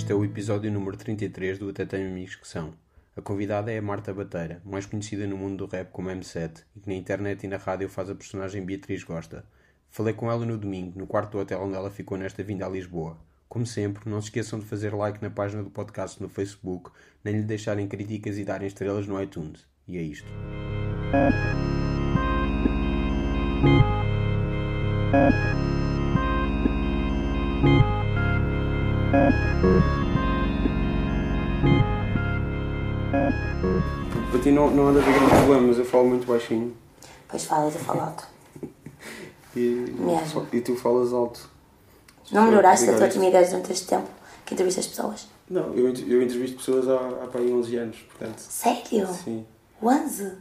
Este é o episódio número 33 do Até Tenho Amigos Que São. A convidada é a Marta Bateira, mais conhecida no mundo do rap como M7, e que na internet e na rádio faz a personagem Beatriz Gosta. Falei com ela no domingo, no quarto do hotel onde ela ficou nesta vinda a Lisboa. Como sempre, não se esqueçam de fazer like na página do podcast no Facebook, nem lhe deixarem críticas e darem estrelas no iTunes. E é isto. Para ti não anda a ver grandes problemas, eu falo muito baixinho. Pois falas, eu falo alto. Mesmo. E tu falas alto. Não melhoraste a tua timidez durante este tempo que entrevistas pessoas? Não, eu entrevisto pessoas há para aí 11 anos, portanto. Sério? Sim. 11?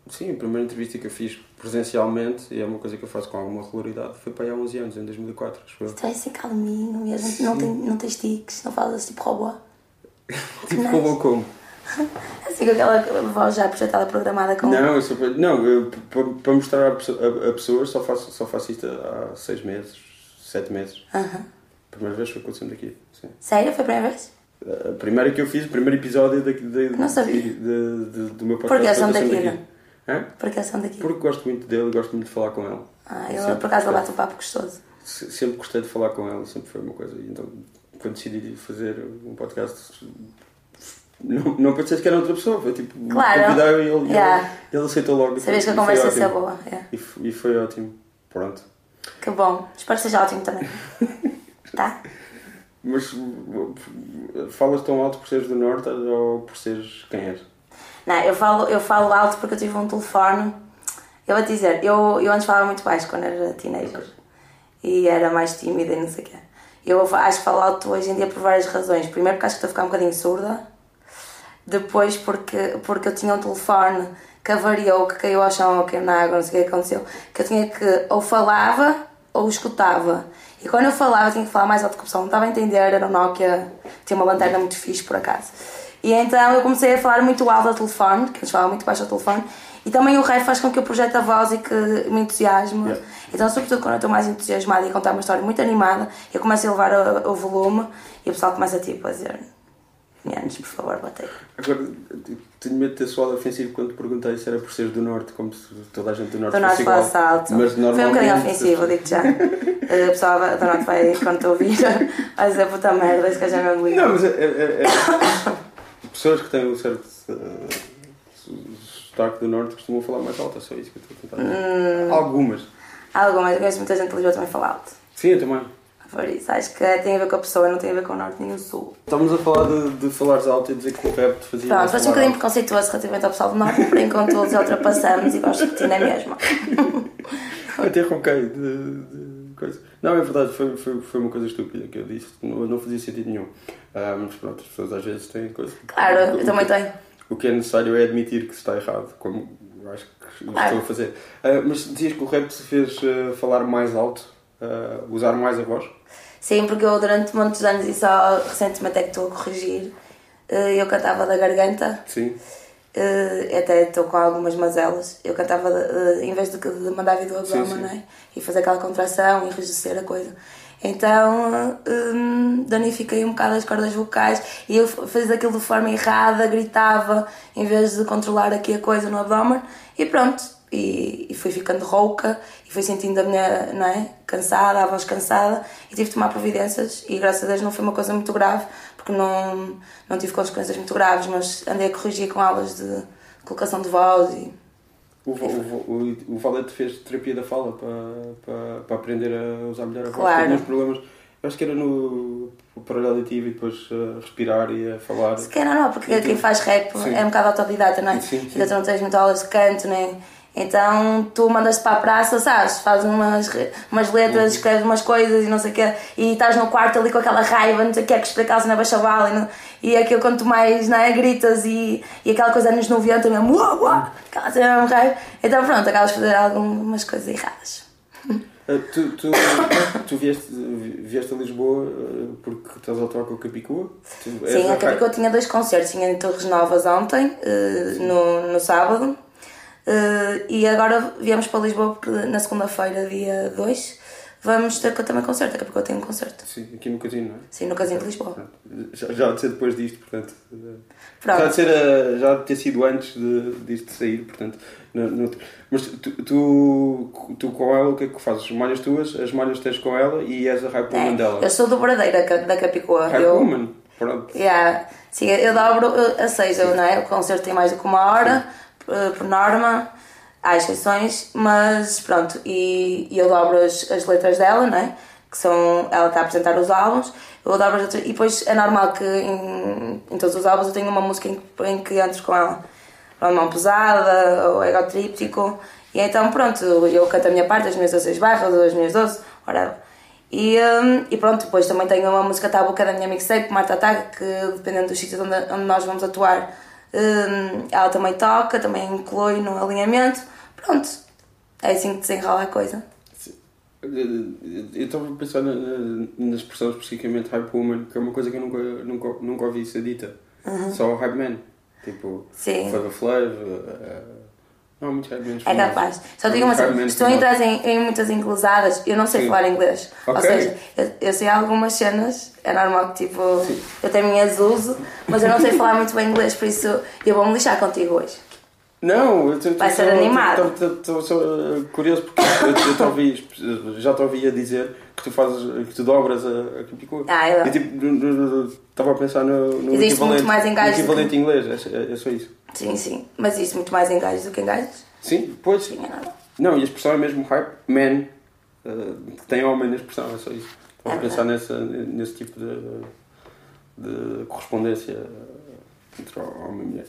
Sim, a primeira entrevista que eu fiz presencialmente, e é uma coisa que eu faço com alguma regularidade, foi para aí há 11 anos, em 2004, acho eu. Tu és assim calminho mesmo, não tens tiques, não falas tipo robô. Tipo robô como? Assim com aquela voz já projetada, programada com... Não, para mostrar a pessoas só faço isto há 6 meses, 7 meses. A primeira vez foi quando saí daqui. Sim. Sério? Foi a primeira vez? A primeira que eu fiz, o primeiro episódio não sabia. do meu podcast. Porque eles são daqui, não? Hã? Porque eles são daqui. Porque gosto muito dele e gosto muito de falar com ele. Ele por acaso bate um papo gostoso. Sempre gostei de falar com ele, sempre foi uma coisa. Então, quando decidi fazer um podcast, não pensei que era outra pessoa, foi tipo, claro. Convidar e ele aceitou logo. Sabias que a conversa ia ser boa. E foi ótimo. Pronto. Que bom. Espero que seja ótimo também. Tá? Mas falas tão alto por seres do Norte ou por seres quem és? Não, eu falo alto porque eu tive um telefone. Eu vou te dizer, eu antes falava muito baixo quando era teenager. Okay. E era mais tímida e não sei o quê. Eu acho que falo alto hoje em dia por várias razões. Primeiro porque acho que estou a ficar um bocadinho surda. Depois porque eu tinha um telefone que avariou, que caiu ao chão ou caiu na água, não sei o que aconteceu. Que eu tinha que ou falava ou escutava. E quando eu falava, tinha que falar mais alto que o pessoal não estava a entender. Era um Nokia, tinha uma lanterna muito fixe por acaso. E então eu comecei a falar muito alto ao telefone, que eles falavam muito baixo ao telefone. E também o rap faz com que eu projete a voz e que me entusiasme. Yeah. Então, sobretudo quando eu estou mais entusiasmada e a contar uma história muito animada, eu começo a elevar o volume e o pessoal começa tipo a dizer: menos, por favor, bate aí. Agora, tenho medo de ter soado ofensivo quando te perguntei se era por seres do Norte, como se toda a gente do Norte fosse igual. Alto. Mas foi um bocadinho ofensivo, digo-te já. O pessoal do Norte vai, quando te ouvir, vai dizer puta merda, esse gajo é mesmo lindo. Não, mas pessoas que têm um certo sotaque do Norte costumam falar mais alto, é só isso que eu estou a tentar. Algumas, eu conheço muita gente de Lisboa também fala alto. Sim, eu também. Por isso, acho que tem a ver com a pessoa, não tem a ver com o Norte nem o Sul. Estamos a falar de falares alto e dizer que o rap te fazia. Pronto, foste um bocadinho preconceituoso relativamente ao pessoal do Norte, porém com todos ultrapassamos e gosto de ti na mesma. Até ronquei de coisa. Não, é verdade, foi uma coisa estúpida que eu disse, não fazia sentido nenhum. Mas pronto, as pessoas às vezes têm coisa. Claro, eu também tenho. O que é necessário é admitir que está errado, como eu acho que estou a fazer. Mas dizias que o rap te fez falar mais alto, usar mais a voz? Sim, porque eu durante muitos anos, e só recentemente é que estou a corrigir, eu cantava da garganta. Sim. Até estou com algumas mazelas. Eu cantava, em vez de mandar vir do abdômen, não é? E fazer aquela contração e enrijecer a coisa. Então danifiquei um bocado as cordas vocais e eu fiz aquilo de forma errada, gritava em vez de controlar aqui a coisa no abdômen e pronto. E fui ficando rouca e fui sentindo a minha, não é? Cansada, a voz cansada e tive de tomar providências e graças a Deus não foi uma coisa muito grave porque não tive consequências muito graves, mas andei a corrigir com aulas de colocação de voz e... O Valete fez terapia da fala para aprender a usar melhor a voz. Claro. Teve uns problemas, eu acho que era no paralelitivo e depois respirar e a falar. Se calhar não, porque quem faz rap é um bocado autodidata, não é? Sim. Então tu não tens muitas aulas de canto, nem... Então tu mandas-te para a praça, sabes? Fazes umas letras, escreves umas coisas e não sei o quê e estás no quarto ali com aquela raiva, não sei o quê, que explicasse na baixaval e aquilo quando tu mais, não é? Gritas e aquela coisa nos 90 mesmo, aquela cena mesmo raiva. Então pronto, acabas de fazer algumas coisas erradas. Tu vieste a Lisboa porque estás a atuar com a Capicua? Sim, a Capicua tinha 2 concertos, tinha em Torres Novas ontem, no sábado. E agora viemos para Lisboa porque na segunda-feira, dia 2, vamos ter também concerto, daqui a pouco eu tenho um concerto. Sim, aqui no Casino, não é? Sim, no Casino de Lisboa. Já há de ser depois disto, portanto. Pronto. Já há de ter sido antes disto sair, portanto. Mas tu com ela, o que é que fazes? Malhas tuas, as malhas tens com ela e és a Hype Woman dela. Eu sou dobradeira da Capicua. Hype Woman? Pronto. Yeah. Sim, eu dobro a 6, não é? O concerto tem mais do que uma hora, por norma. Há exceções, mas pronto, e eu dobro as letras dela, não é? Que são, ela está a apresentar os álbuns, eu dobro as letras, e depois é normal que em todos os álbuns eu tenho uma música em que entro com ela. Uma mão pesada, ou egotríptico, e então pronto, eu canto a minha parte, as minhas 16 barras, ou as minhas 12, whatever. E pronto, depois também tenho uma música tabuca da minha mixtape, Marta Tag, que dependendo dos sítios onde nós vamos atuar, ela também toca, também inclui no alinhamento. Pronto, é assim que desenrola a coisa. Eu estava a pensar na expressão especificamente Hype Woman, que é uma coisa que eu nunca ouvi ser dita. Só Hype Man. Tipo, Flava Flav. Não há muitos Hype Men. É capaz. Só digo uma coisa: se tu entras em muitas inglesadas, eu não sei falar inglês. Okay. Ou seja, eu sei algumas cenas, é normal que tipo, eu tenho minhas uso, mas eu não sei falar muito bem inglês, por isso eu vou me lixar contigo hoje. Não, vai ser animado. Estou curioso porque já te ouvi a dizer que tu dobras a Capicua. Eu tipo, estava a pensar no equivalente inglês, é só isso. Sim, mas existe muito mais engajos do que engajos? Sim, pois. Sim, é nada. Não, e a expressão é mesmo hype, man, que tem homem na expressão, é só isso. Estava a pensar nesse tipo de correspondência entre homem e mulher.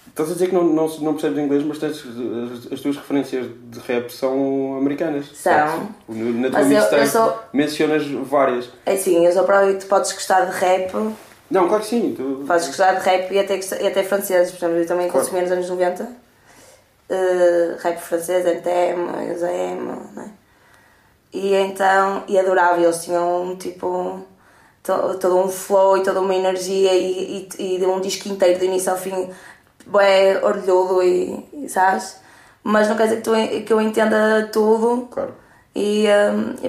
Estás a dizer que não percebes inglês, mas as tuas referências de rap são americanas. São. Na tua mixtape mencionas várias. É sim, eu sou prova que tu podes gostar de rap. Não, claro que sim. Podes gostar de rap e até franceses. Por exemplo, eu também consumi nos anos 90. Rap francês, NTM, UZM, não é? E então, e adorava. Eles tinham tipo todo um flow e toda uma energia e um disco inteiro de início ao fim é orgulhoso e sabes? Mas não quer dizer que eu entenda tudo. Claro. E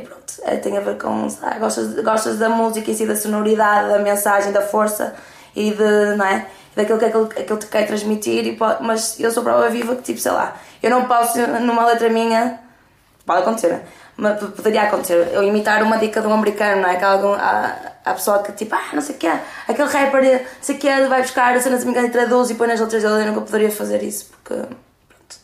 pronto, tem a ver com, sabe, gostas da música em si, da sonoridade, da mensagem, da força e não é? Daquilo que aquilo te quer transmitir, mas eu sou prova viva que tipo, sei lá, eu não posso numa letra minha, pode acontecer, mas poderia acontecer, eu imitar uma dica de um americano, não é? Que há pessoa que tipo, não sei o que é, aquele rapper, não sei o que é, vai buscar a cena de me engano e traduz e põe nas letras dele, eu nunca poderia fazer isso, porque pronto.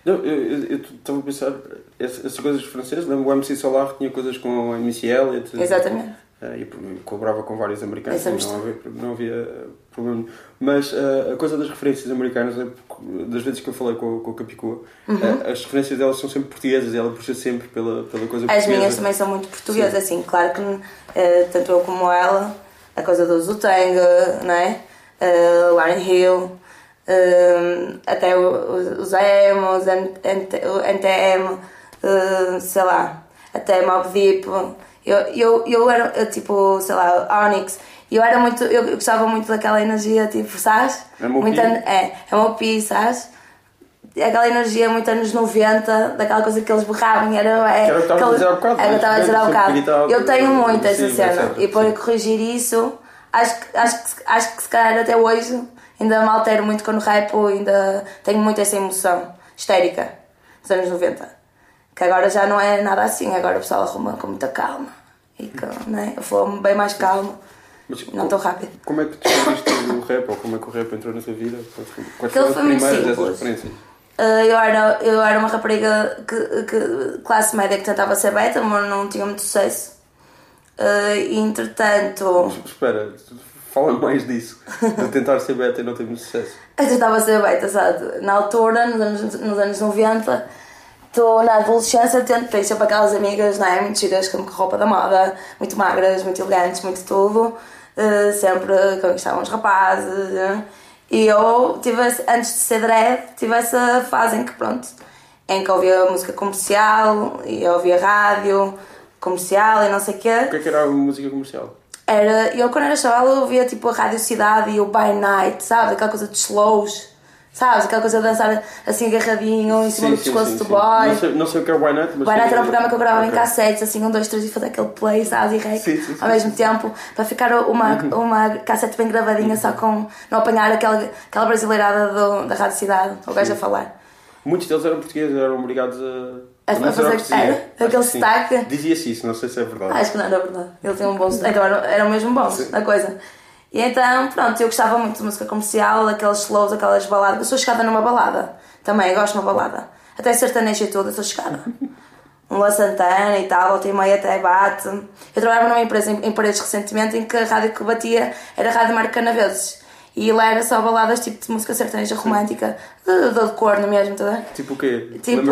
Não, eu estava a pensar, essas coisas francesas, lembro o MC Solar tinha coisas com o MC Elliott. Exatamente. E colaborava com vários americanos, não havia problema. Mas a coisa das referências americanas, das vezes que eu falei com a Capicua, as referências delas são sempre portuguesas e ela puxa sempre pela coisa portuguesa. As minhas também são muito portuguesas, assim, claro que tanto eu como ela, a coisa do Wu-Tang, não é? Lauryn Hill, até os emos, o NTM, sei lá, até Mobb Deep. Eu era tipo, sei lá, Onyx. Eu gostava muito daquela energia, tipo, sabes? É uma pi, sabes? Aquela energia muito anos 90, daquela coisa que eles berravam. Era o que estava a dizer há bocado. Era o que estava a dizer há bocado. Eu tenho muito essa cena. E para corrigir isso, acho que se calhar até hoje ainda me altero muito quando rapo, ainda tenho muito essa emoção histérica dos anos 90. Que agora já não é nada assim, agora o pessoal arruma com muita calma e né? Eu vou bem mais calmo, não tão rápido. Como é que tu descobriste o rap, ou como é que o rap entrou na tua vida? Quais foram as primeiras dessas referências? Eu era uma rapariga que classe média que tentava ser beta, mas não tinha muito sucesso. E entretanto... Mas, espera, fala mais disso, de tentar ser beta e não ter muito sucesso. Eu tentava ser beta, sabe? Na altura, nos anos 90... Estou na adolescência, tenho sempre aquelas amigas, não é? Muito giras, com roupa da moda, muito magras, muito elegantes, muito tudo. Sempre conquistavam os rapazes. E eu antes de ser dread, tive essa fase em que, pronto, em que ouvia música comercial, e ouvia rádio comercial e não sei o quê. O que era a música comercial? Eu quando era chaval, eu ouvia tipo a Rádio Cidade e o By Night, sabe? Aquela coisa de slows. Sabes? Aquela coisa de dançar assim agarradinho em cima do pescoço do boy. Não sei o que é o Why Not, mas... Why Not era um programa que eu gravava em cassetes, assim, 1, 2, 3 e fazer aquele play, sabes? E rec ao mesmo tempo, para ficar uma cassete bem gravadinha, só com não apanhar aquela brasileirada da Rádio Cidade, o gajo a falar. Muitos deles eram portugueses, eram obrigados a fazer aquele sotaque. Dizia-se isso, não sei se é verdade. Acho que não era verdade. Ele tinha um bom sotaque, então eram mesmo bons na coisa. E então, pronto, eu gostava muito de música comercial, aqueles slows, aquelas baladas. Eu sou chegada numa balada, também, eu gosto de uma balada. Até sertaneja e tudo, eu sou chegada. Um La Santana e tal, volta e meia até bate. Eu trabalhava numa empresa em Paredes recentemente em que a rádio que batia era a Rádio Marca Canaveses. E lá era só baladas tipo de música sertaneja romântica, de corno mesmo, tá bem? Tipo o quê? Tipo...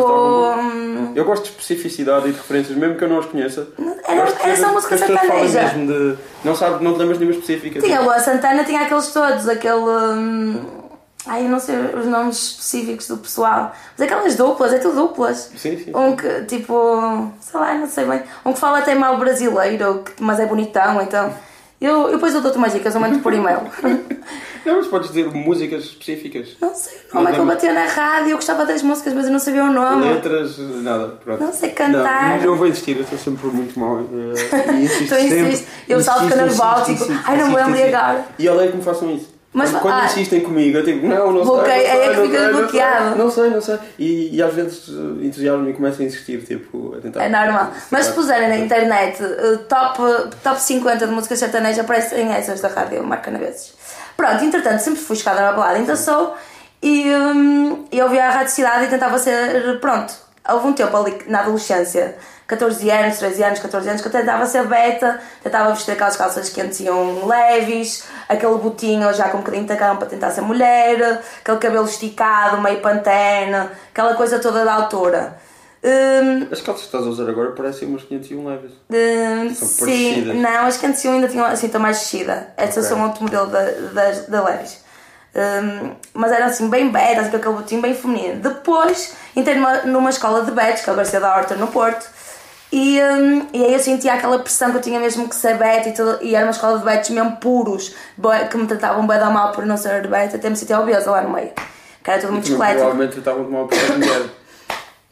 Eu gosto de especificidade e de referências, mesmo que eu não as conheça. Era só música sertaneja. Mesmo de... Não te lembras de nenhuma específica? Tinha o Santana, tinha aqueles todos, aquele... Ai, eu não sei os nomes específicos do pessoal, mas aquelas duplas, é tudo duplas. Sim. Um que, tipo, sei lá, não sei bem, um que fala até mal brasileiro, mas é bonitão, então... Eu depois eu dou-te umas dicas, eu mando por e-mail. Não, mas podes dizer músicas específicas. Não sei, como é que eu batia na rádio, eu gostava das músicas, mas eu não sabia o nome. Letras, nada, pronto. Não sei cantar. Não vou insistir, eu estou sempre muito mal. E insisto tu insistes, eu salto carnaval, tipo, ai não me lembro agora. E eu leio que me façam isso. Mas, quando insistem comigo, eu digo, não sei. Bloqueio, é que ficas bloqueado. Não sei. E às vezes entusiasmo-me e começo a insistir, tipo, a tentar. É normal. Mas se puserem na internet top 50 de música sertaneja, aparecem essas da rádio Marca Canaveses. Pronto, entretanto, sempre fui chegada na balada, ainda sou. E eu via a Rádio Cidade e tentava ser. Pronto, houve um tempo ali na adolescência. 14 anos, 13 anos, 14 anos, que eu tentava ser beta, tentava vestir aquelas calças quentes iam leves, aquele botinho já com um bocadinho de tacão para tentar ser mulher, aquele cabelo esticado, meio pantene, aquela coisa toda da altura. As calças que estás a usar agora parecem umas 501 leves. São sim, parecidas. não, as 501 ainda tinham assim, estão mais descida. Estas são outro modelo da leves. Mas eram assim bem betas, com aquele botinho bem feminino. Depois entrei numa escola de betos, que é o Garcia da Horta no Porto. E aí eu sentia aquela pressão que eu tinha mesmo que ser beta e tudo, e era uma escola de betos mesmo puros, que me tratavam bem da mal por não ser beta, até me sentia obesa lá no meio, que era tudo muito esquelético. Provavelmente tratavam-te mal por ser mulher.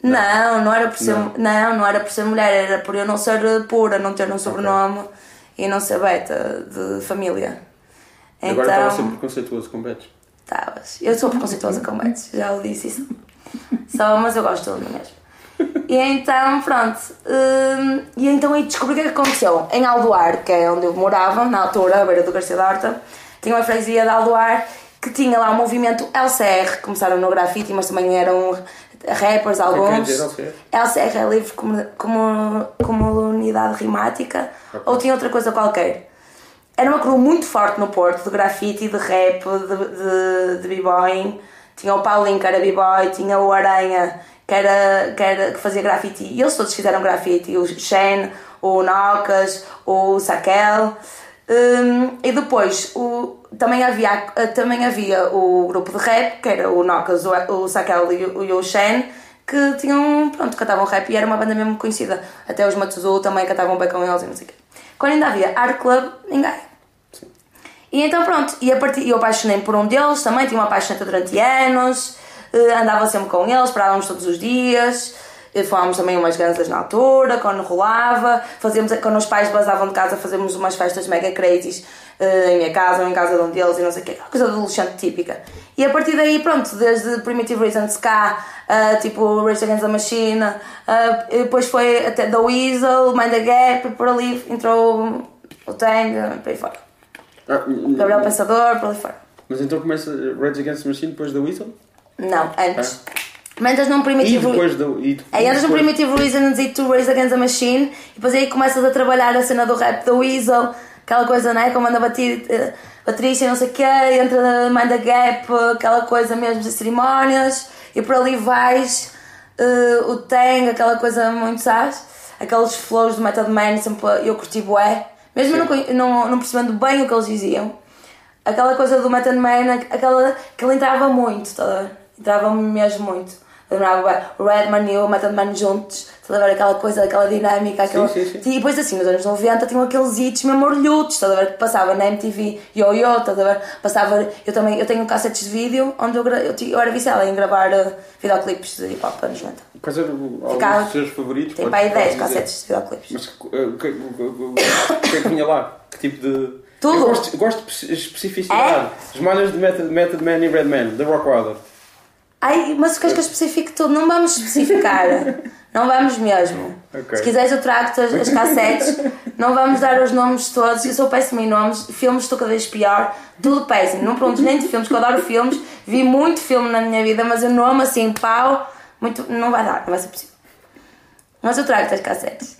Não era por ser, não era por ser mulher, era por eu não ser pura, não ter um sobrenome e não ser beta de família. Agora estava sempre preconceituoso com betos. Estavas. Eu sou preconceituosa com betos, já o disse isso. Mas eu gosto de mesmo. E então, pronto, e então aí descobri o que é que aconteceu. Em Aldoar, que é onde eu morava, na altura, à beira do Garcia da Horta, tinha uma freguesia de Aldoar que tinha lá o movimento LCR, começaram no grafite, mas também eram rappers, alguns. LCR é Livre Comunidade Rimática, ou tinha outra coisa qualquer. Era uma crew muito forte no Porto, de grafite, de rap, de b-boying. Tinha o Paulinho, que era b-boy, tinha o Aranha, que fazia grafite, e eles todos fizeram grafite, o Shen, o Nocas, o Sakel, e depois também havia o grupo de rap, que era o Nocas, o Sakel e o Shen, que tinham, cantavam rap e era uma banda mesmo conhecida, até os Matuzu também cantavam bem com eles e não sei o quê. Quando ainda havia Art Club em Gaia. E então pronto, eu apaixonei-me por um deles também, tinha uma paixoneta durante anos. Andava sempre com eles, parávamos todos os dias, fomos também umas ganzas na altura, quando rolava, quando os pais basavam de casa, fazíamos umas festas mega crazy em minha casa ou em casa de um deles e não sei o quê, coisa de adolescente típica. E a partir daí, pronto, desde Primitive Reason ska, tipo Rage Against the Machine, depois foi até The Weasel, Mind the Gap, e por ali entrou o Tang, por aí fora. Gabriel Pensador, por ali fora. Mas então começa Rage Against the Machine depois da Weasel? Não, antes. Entras num Primitive entras num Primitive Reasons e tu Rage Against the Machine e depois aí começas a trabalhar a cena do rap da Weasel, aquela coisa, não é? Como anda Patrícia, não sei o quê, entra Mind the Gap, aquela coisa mesmo de cerimónias e por ali vais, o Tang, aquela coisa muito, sabes? Aqueles flows do Method Man, sempre eu curti bué, mesmo não percebendo bem o que eles diziam. Aquela coisa do Method Man, que ele entrava muito, entrava-me mesmo muito. Lembrava o Redman e o Method Man juntos, estás a ver aquela coisa, aquela dinâmica, aquela... Sim. E depois assim, nos anos 90 tinham aqueles hits mesmo orlhudos, estás a ver, que passava na MTV Yo-Yo, estás a ver, passava... Eu tenho cassetes de vídeo onde eu era viciada em gravar videoclipes de hip-hop anos 90. Quais eram alguns dos seus favoritos? Tem para aí 10 cassetes de videoclipes. Mas o que é que vinha lá? Que tipo de... Tudo. Eu gosto de especificidade. As malhas de Method Man e Redman, da Rock Wilder. Ai, mas queres que eu especifique tudo? Não vamos especificar. Não vamos mesmo. Okay. Se quiseres eu trago-te as cassetes. Não vamos dar os nomes todos. Eu sou péssima em nomes. Filmes estou cada vez pior. Tudo péssimo. Não perguntes nem de filmes, que eu adoro filmes. Vi muito filme na minha vida, mas o nome assim, pau, muito, não vai dar, não vai ser possível. Mas eu trago-te as cassetes.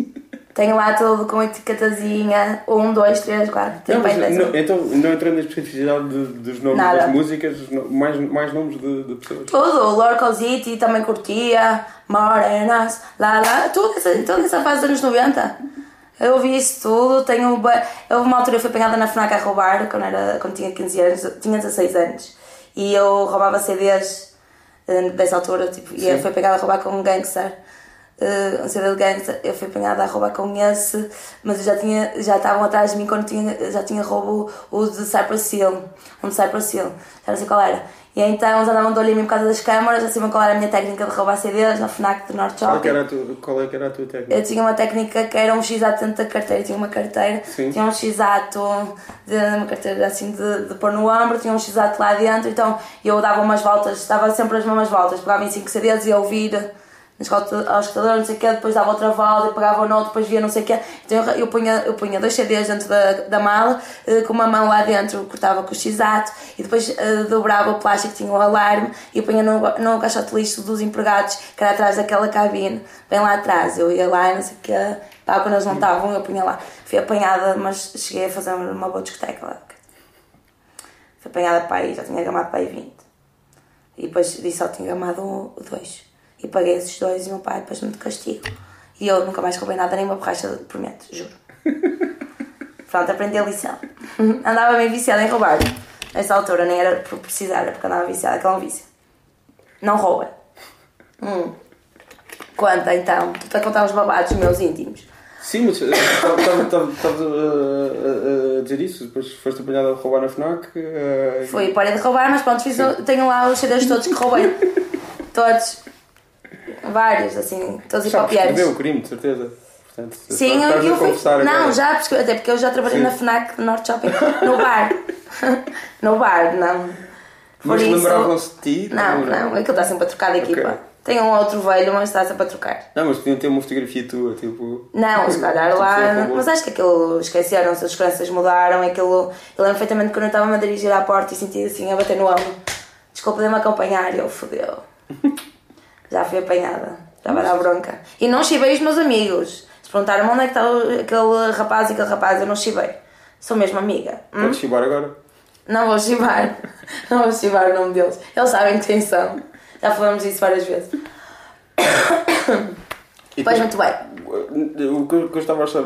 Tenho lá tudo com etiquetazinha, 1, 2, 3, 4. Então não entrando na especificidade dos nomes Nada. das músicas, mais nomes de pessoas? Tudo, Lorcosity também curtia, Morenas, toda essa fase dos anos 90. Eu ouvi isso tudo, houve uma altura eu fui apanhada na FNAC a roubar, quando tinha 15 anos, tinha 16 anos. E eu roubava CDs dessa altura, tipo, e eu fui apanhada a roubar com um gangster. Um CD de gangster, eu fui apanhada a roubar com esse, mas eu já estavam atrás de mim quando já tinha roubo o de Cypress Hill, um de Cypress Hill, já não sei qual era. E então eles andavam de olho em mim por causa das câmaras, já sabiam qual era a minha técnica de roubar CDs na FNAC de Norte Shopping. Qual é que era a tua técnica? Eu tinha uma técnica que era um x-ato dentro da carteira, tinha uma carteira, Sim. Tinha um x-ato uma carteira assim de pôr no ombro, tinha um x-ato lá dentro, então eu dava umas voltas, dava sempre as mesmas voltas, pegava em 5 CDs e ia ouvir ao escutador, não sei o quê, depois dava outra volta e pegava o note, depois via não sei o quê. Então eu punha 2 CDs dentro da mala, com uma mão lá dentro, cortava com o x-ato e depois dobrava o plástico, tinha o alarme e punha no caixote de lixo dos empregados, que era atrás daquela cabine, bem lá atrás. Eu ia lá e não sei o quê, pá, quando eles não estavam eu punha lá. Fui apanhada, mas cheguei a fazer uma boa discoteca lá. Fui apanhada para aí, já tinha gamado para aí 20. E depois disso só tinha gamado 2. E paguei esses 2 e o meu pai depois-me de castigo. E eu nunca mais roubei nada, nem uma borracha, prometo, juro. Pronto, aprendi a lição. Andava bem viciada em roubar. Nessa altura nem era por precisar, era porque andava viciada, que é um vício. Não rouba. Conta então, tu a contar os babados meus íntimos. Sim, mas estavas a dizer isso, depois foste apanhada a roubar na FNAC. Fui, parei de roubar, mas pronto, tenho lá os CDs todos que roubei. Todos. Vários, assim, todos os papéis. Já prescreveu o crime, de certeza. Portanto, sim, eu fui. Não, agora. já prescreveu, até porque eu já trabalhei na FNAC de Norte Shopping, no bar. No bar, não. Mas lembravam-se de ti? Não, aquilo está sempre a trocar de equipa. Okay. Tem um outro velho, mas está sempre a trocar. Não, mas podiam ter uma fotografia tua, tipo... Não, se calhar lá... Mas acho que aquilo esqueceram-se, as seguranças mudaram, aquilo... Eu lembro perfeitamente quando eu estava a dirigir à porta e senti assim a bater no ombro. Desculpa, de-me acompanhar, e eu fodeu. Já fui apanhada, já vai dar bronca. E não chivei os meus amigos. Se perguntaram onde é que está aquele rapaz e aquele rapaz, eu não chivei. Sou mesmo amiga. Podes chivar agora? Não vou chivar. Não vou chivar o nome deles. Eles sabem quem são. Já falamos disso várias vezes. Pois, muito bem. O que eu estava a achar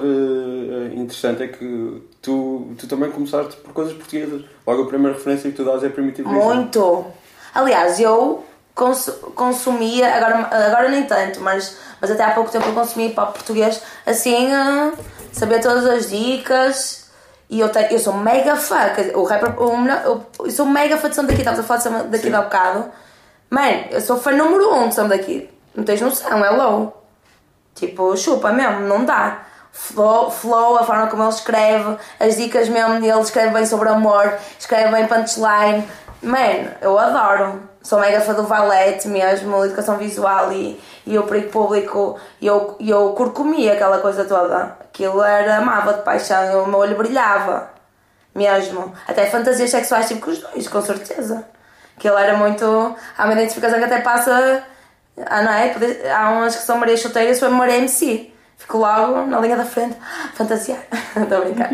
interessante é que tu também começaste por coisas portuguesas. Logo a primeira referência que tu dás é Primitive Reason. Muito. Aliás, eu consumia, agora nem tanto, mas até há pouco tempo eu consumia hip-hop português, assim, sabia todas as dicas. E eu sou mega fã, o rapper, eu sou mega fã de Som Daqui, estávamos a falar de Daqui de há bocado. Mano, eu sou fã número 1 de Som Daqui, não tens noção, é low. Tipo, chupa mesmo, não dá. Flow, a forma como ele escreve, as dicas mesmo, ele escreve bem sobre amor, escreve bem punchline. Mano, eu adoro. Sou mega fã do Valete mesmo, educação visual e o perigo público. E eu curcomia aquela coisa toda. Aquilo era, amava de paixão, o meu olho brilhava. Mesmo. Até fantasias sexuais tipo com os dois, com certeza. Aquilo era muito... Há uma identificação que até passa... não é? Há umas que são Maria Chuteiras, foi Maria MC. Fico logo na linha da frente, fantasiar. Estou a brincar.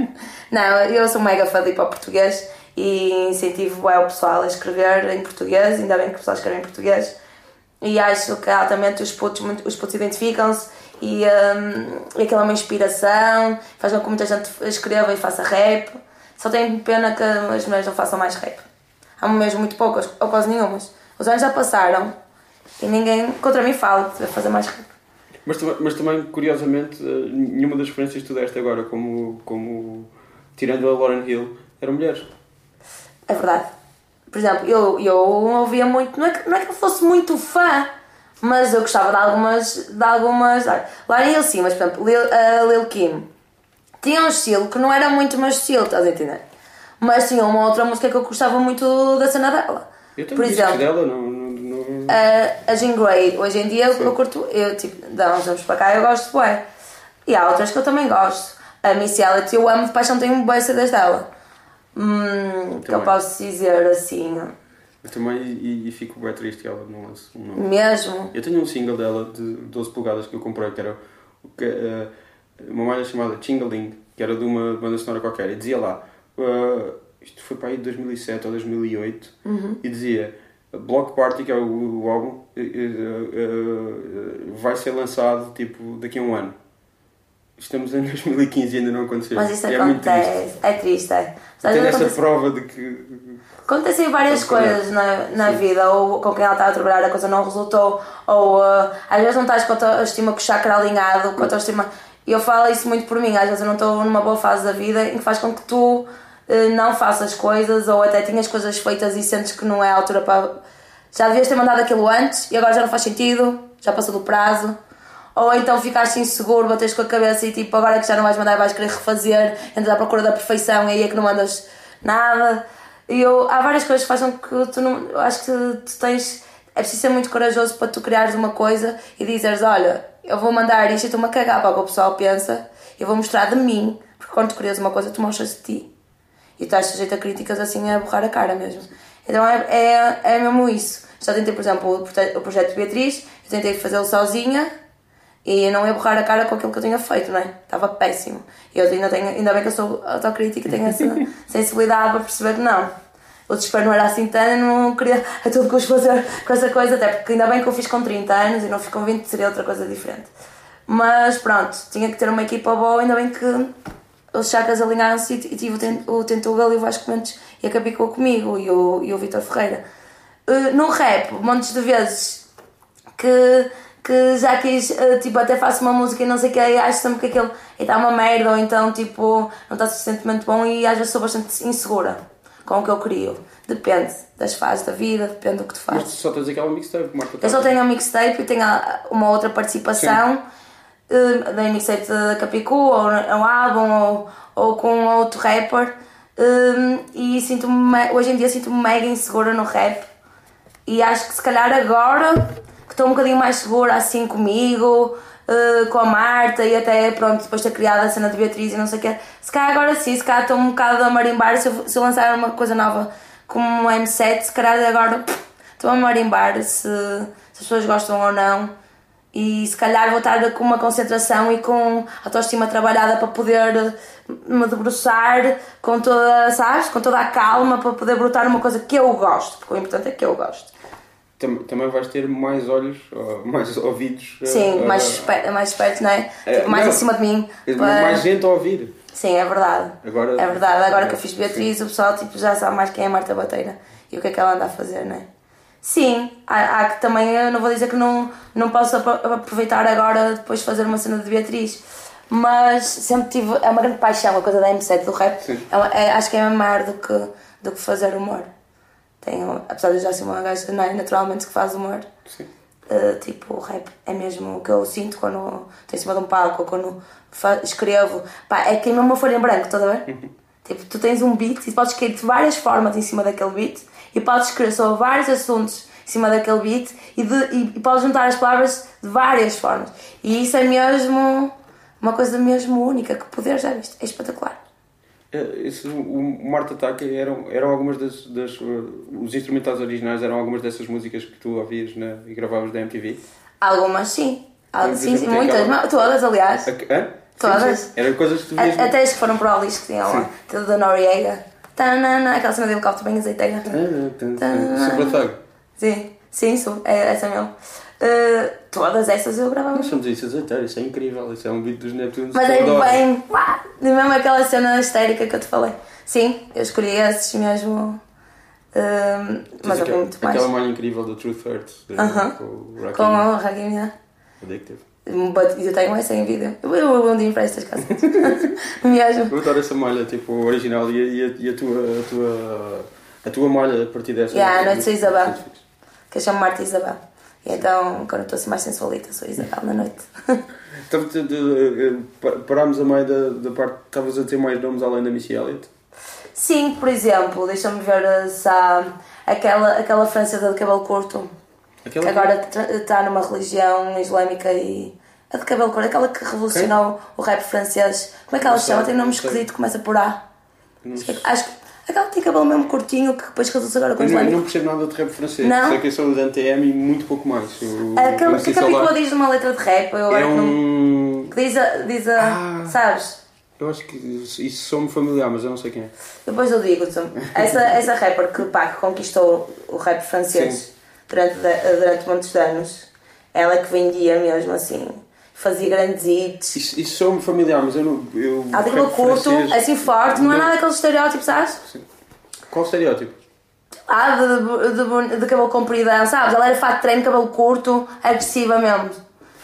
Não, eu sou mega fã de hip-hop português. E incentivo o pessoal a escrever em português, ainda bem que o pessoal escreve em português. E acho que altamente os putos identificam-se e aquilo é uma inspiração, faz com que muita gente escreva e faça rap. Só tenho pena que as mulheres não façam mais rap. Há mesmo muito poucas, ou quase nenhumas. Os anos já passaram E ninguém contra mim fala, deve fazer mais rap. Mas também, curiosamente, nenhuma das referências que tu deste agora, como tirando a Lauryn Hill, eram mulheres. É verdade. Por exemplo, eu ouvia muito, não é que eu fosse muito fã, mas eu gostava de algumas. Lauryn Hill sim, mas por exemplo, Lil Kim tinha um estilo que não era muito o meu estilo, estás a entender? Mas tinha uma outra música que eu gostava muito da cena dela. Eu tenho por exemplo, dela, não... A Jean Grey, hoje em dia eu curto, dá uns anos para cá eu gosto de bué. E há outras que eu também gosto. A Missy Elliott eu amo de paixão, tenho bué CDs dela. Que eu posso dizer assim. Eu também, e fico bem triste que ela não lance um nome. Mesmo? Eu tenho um single dela de 12 polegadas que eu comprei, que era uma malha chamada Chingaling, que era de uma banda sonora qualquer, e dizia lá, isto foi para aí de 2007 ou 2008, e dizia, Block Party, que é o álbum, vai ser lançado tipo daqui a um ano. Estamos em 2015 e ainda não aconteceu. Mas isso acontece. Muito triste. É triste, é. Tem essa prova de que... Acontecem várias coisas na vida, ou com quem ela estava a trabalhar a coisa não resultou, ou às vezes não estás com a tua estima com o chakra alinhado, com a tua estima... E eu falo isso muito por mim, às vezes eu não estou numa boa fase da vida em que faz com que tu não faças coisas, ou até tinhas coisas feitas e sentes que não é a altura para... Já devias ter mandado aquilo antes e agora já não faz sentido, já passou do prazo. Ou então ficaste inseguro, bates com a cabeça e tipo, agora que já não vais mandar vais querer refazer, entras à procura da perfeição e aí é que não mandas nada. E há várias coisas que fazem que tu não... Eu acho que tu tens... É preciso ser muito corajoso para tu criares uma coisa e dizeres, olha, eu vou mandar isto e estou-me a cagar para o que o pessoal pensa, eu vou mostrar de mim, porque quando tu crias uma coisa tu mostras de ti. E tu estás sujeito a críticas assim a borrar a cara mesmo. Então é mesmo isso. Já tentei, por exemplo, o projeto de Beatriz, eu tentei fazê-lo sozinha e não ia borrar a cara com aquilo que eu tinha feito, não é? Estava péssimo. E eu ainda bem que eu sou autocrítica e tenho essa sensibilidade para perceber que não. O desespero não era assim tanto, eu não queria a todo custo fazer com essa coisa, até porque ainda bem que eu fiz com 30 anos e não fiz com 20, seria outra coisa diferente. Mas pronto, tinha que ter uma equipa boa, ainda bem que os chakras alinharam-se e tive o Tentugal e o Vasco Mendes e a Capicua comigo e o Vítor Ferreira. No rap, montes de vezes que já quis, tipo, até faço uma música e não sei o que, e acho sempre que aquilo está uma merda, ou então, tipo, não está suficientemente bom e às vezes sou bastante insegura com o que eu crio. Depende das fases da vida, depende do que tu fazes. Mas tu só tens aquela mixtape, Marta? Eu só tenho a mixtape e tenho uma outra participação da mixtape da Capicu, ou um álbum, ou com outro rapper. E hoje em dia sinto-me mega insegura no rap. E acho que se calhar agora, que estou um bocadinho mais segura assim comigo, com a Marta e até pronto, depois de ter criado a cena de Beatriz e não sei o quê, se calhar agora sim, se calhar estou um bocado a marimbar, se eu lançar uma coisa nova como um M7, se calhar agora estou a marimbar se as pessoas gostam ou não. E se calhar vou estar com uma concentração e com a autoestima trabalhada para poder me debruçar com toda, sabes, com toda a calma para poder brotar uma coisa que eu gosto, porque o importante é que eu gosto. Também vais ter mais olhos, mais ouvidos. Sim, mais esperto, não é? Tipo, mais não, em cima de mim. Mais gente a ouvir. Sim, é verdade. Agora, é verdade. Agora que eu fiz Beatriz, o pessoal tipo, já sabe mais quem é a Marta Bateira e o que é que ela anda a fazer, não é? Sim, há que também, eu não vou dizer que não posso aproveitar agora depois de fazer uma cena de Beatriz, mas sempre tive, é uma grande paixão a coisa da M7 do rap, acho que é maior do que fazer humor. Apesar de eu já ser uma gaja naturalmente que faz humor, tipo o rap é mesmo o que eu sinto quando estou em cima de um palco ou quando escrevo, é que mesmo uma folha em branco, estás a ver? Tipo, tu tens um beat e podes escrever de várias formas em cima daquele beat e podes escrever sobre vários assuntos em cima daquele beat e podes juntar as palavras de várias formas. E isso é mesmo uma coisa mesmo única, que poder, já viste, é espetacular. O Marte Ataque eram algumas os instrumentais originais eram algumas dessas músicas que tu ouvias e gravavas da MTV? Algumas sim, sim, muitas, todas aliás. Todas. Sim. Eram coisas que tu vias. Até as que foram para o lixo que tinham lá, tudo da Noriega. Aquela cena de helicóptero bem azeiteira. Super Thug. Sim, é essa mesmo. Todas essas eu gravava. Nós somos isso azeiteiro, isso é incrível, isso é um beat dos Neptunes. Mas é bem, mesmo aquela cena histérica que eu te falei. Sim, eu escolhi esses mesmo Mas havia muito mais. Aquela malha incrível do Truth Hurts. Com o Rakim, yeah. Addictive. Eu tenho essa em vídeo. Eu um dia empresto as casas. Mesmo. Eu adoro essa malha, tipo, original e a tua malha a partir dessa. À noite sou Isabel. Que eu chamo Marta Isabel. E então, quando estou assim mais sensualita, sou Isabel na noite. Parámos a meio da parte. Estavas a ter mais nomes além da Missy Elliott? Sim, por exemplo, deixa-me ver se há aquela francesa de cabelo curto. Que agora está numa religião islâmica e. A de cabelo curto, aquela que revolucionou o rap francês. Como é que ela se chama? Tem um nome esquisito, começa por A. Acho que aquela que tem cabelo mesmo curtinho que depois casou-se agora com o islâmico. Eu não percebo nada de rap francês. Não? Sei que eu sou do NTM e muito pouco mais. Aquela que diz numa letra de rap, eu agora que diz a. Sabes? Eu acho que isso sou-me familiar, mas eu não sei quem é. Depois eu digo-te. Essa rapper que conquistou o rap francês durante muitos anos, ela que vendia mesmo assim, fazia grandes hits. Isso sou-me familiar, mas eu não. Ela tem cabelo curto, assim forte, não é nada daqueles estereótipos, sabes? Sim. Qual estereótipo? De cabelo compridão, sabes? Ela era fato de treino, cabelo curto, agressiva mesmo.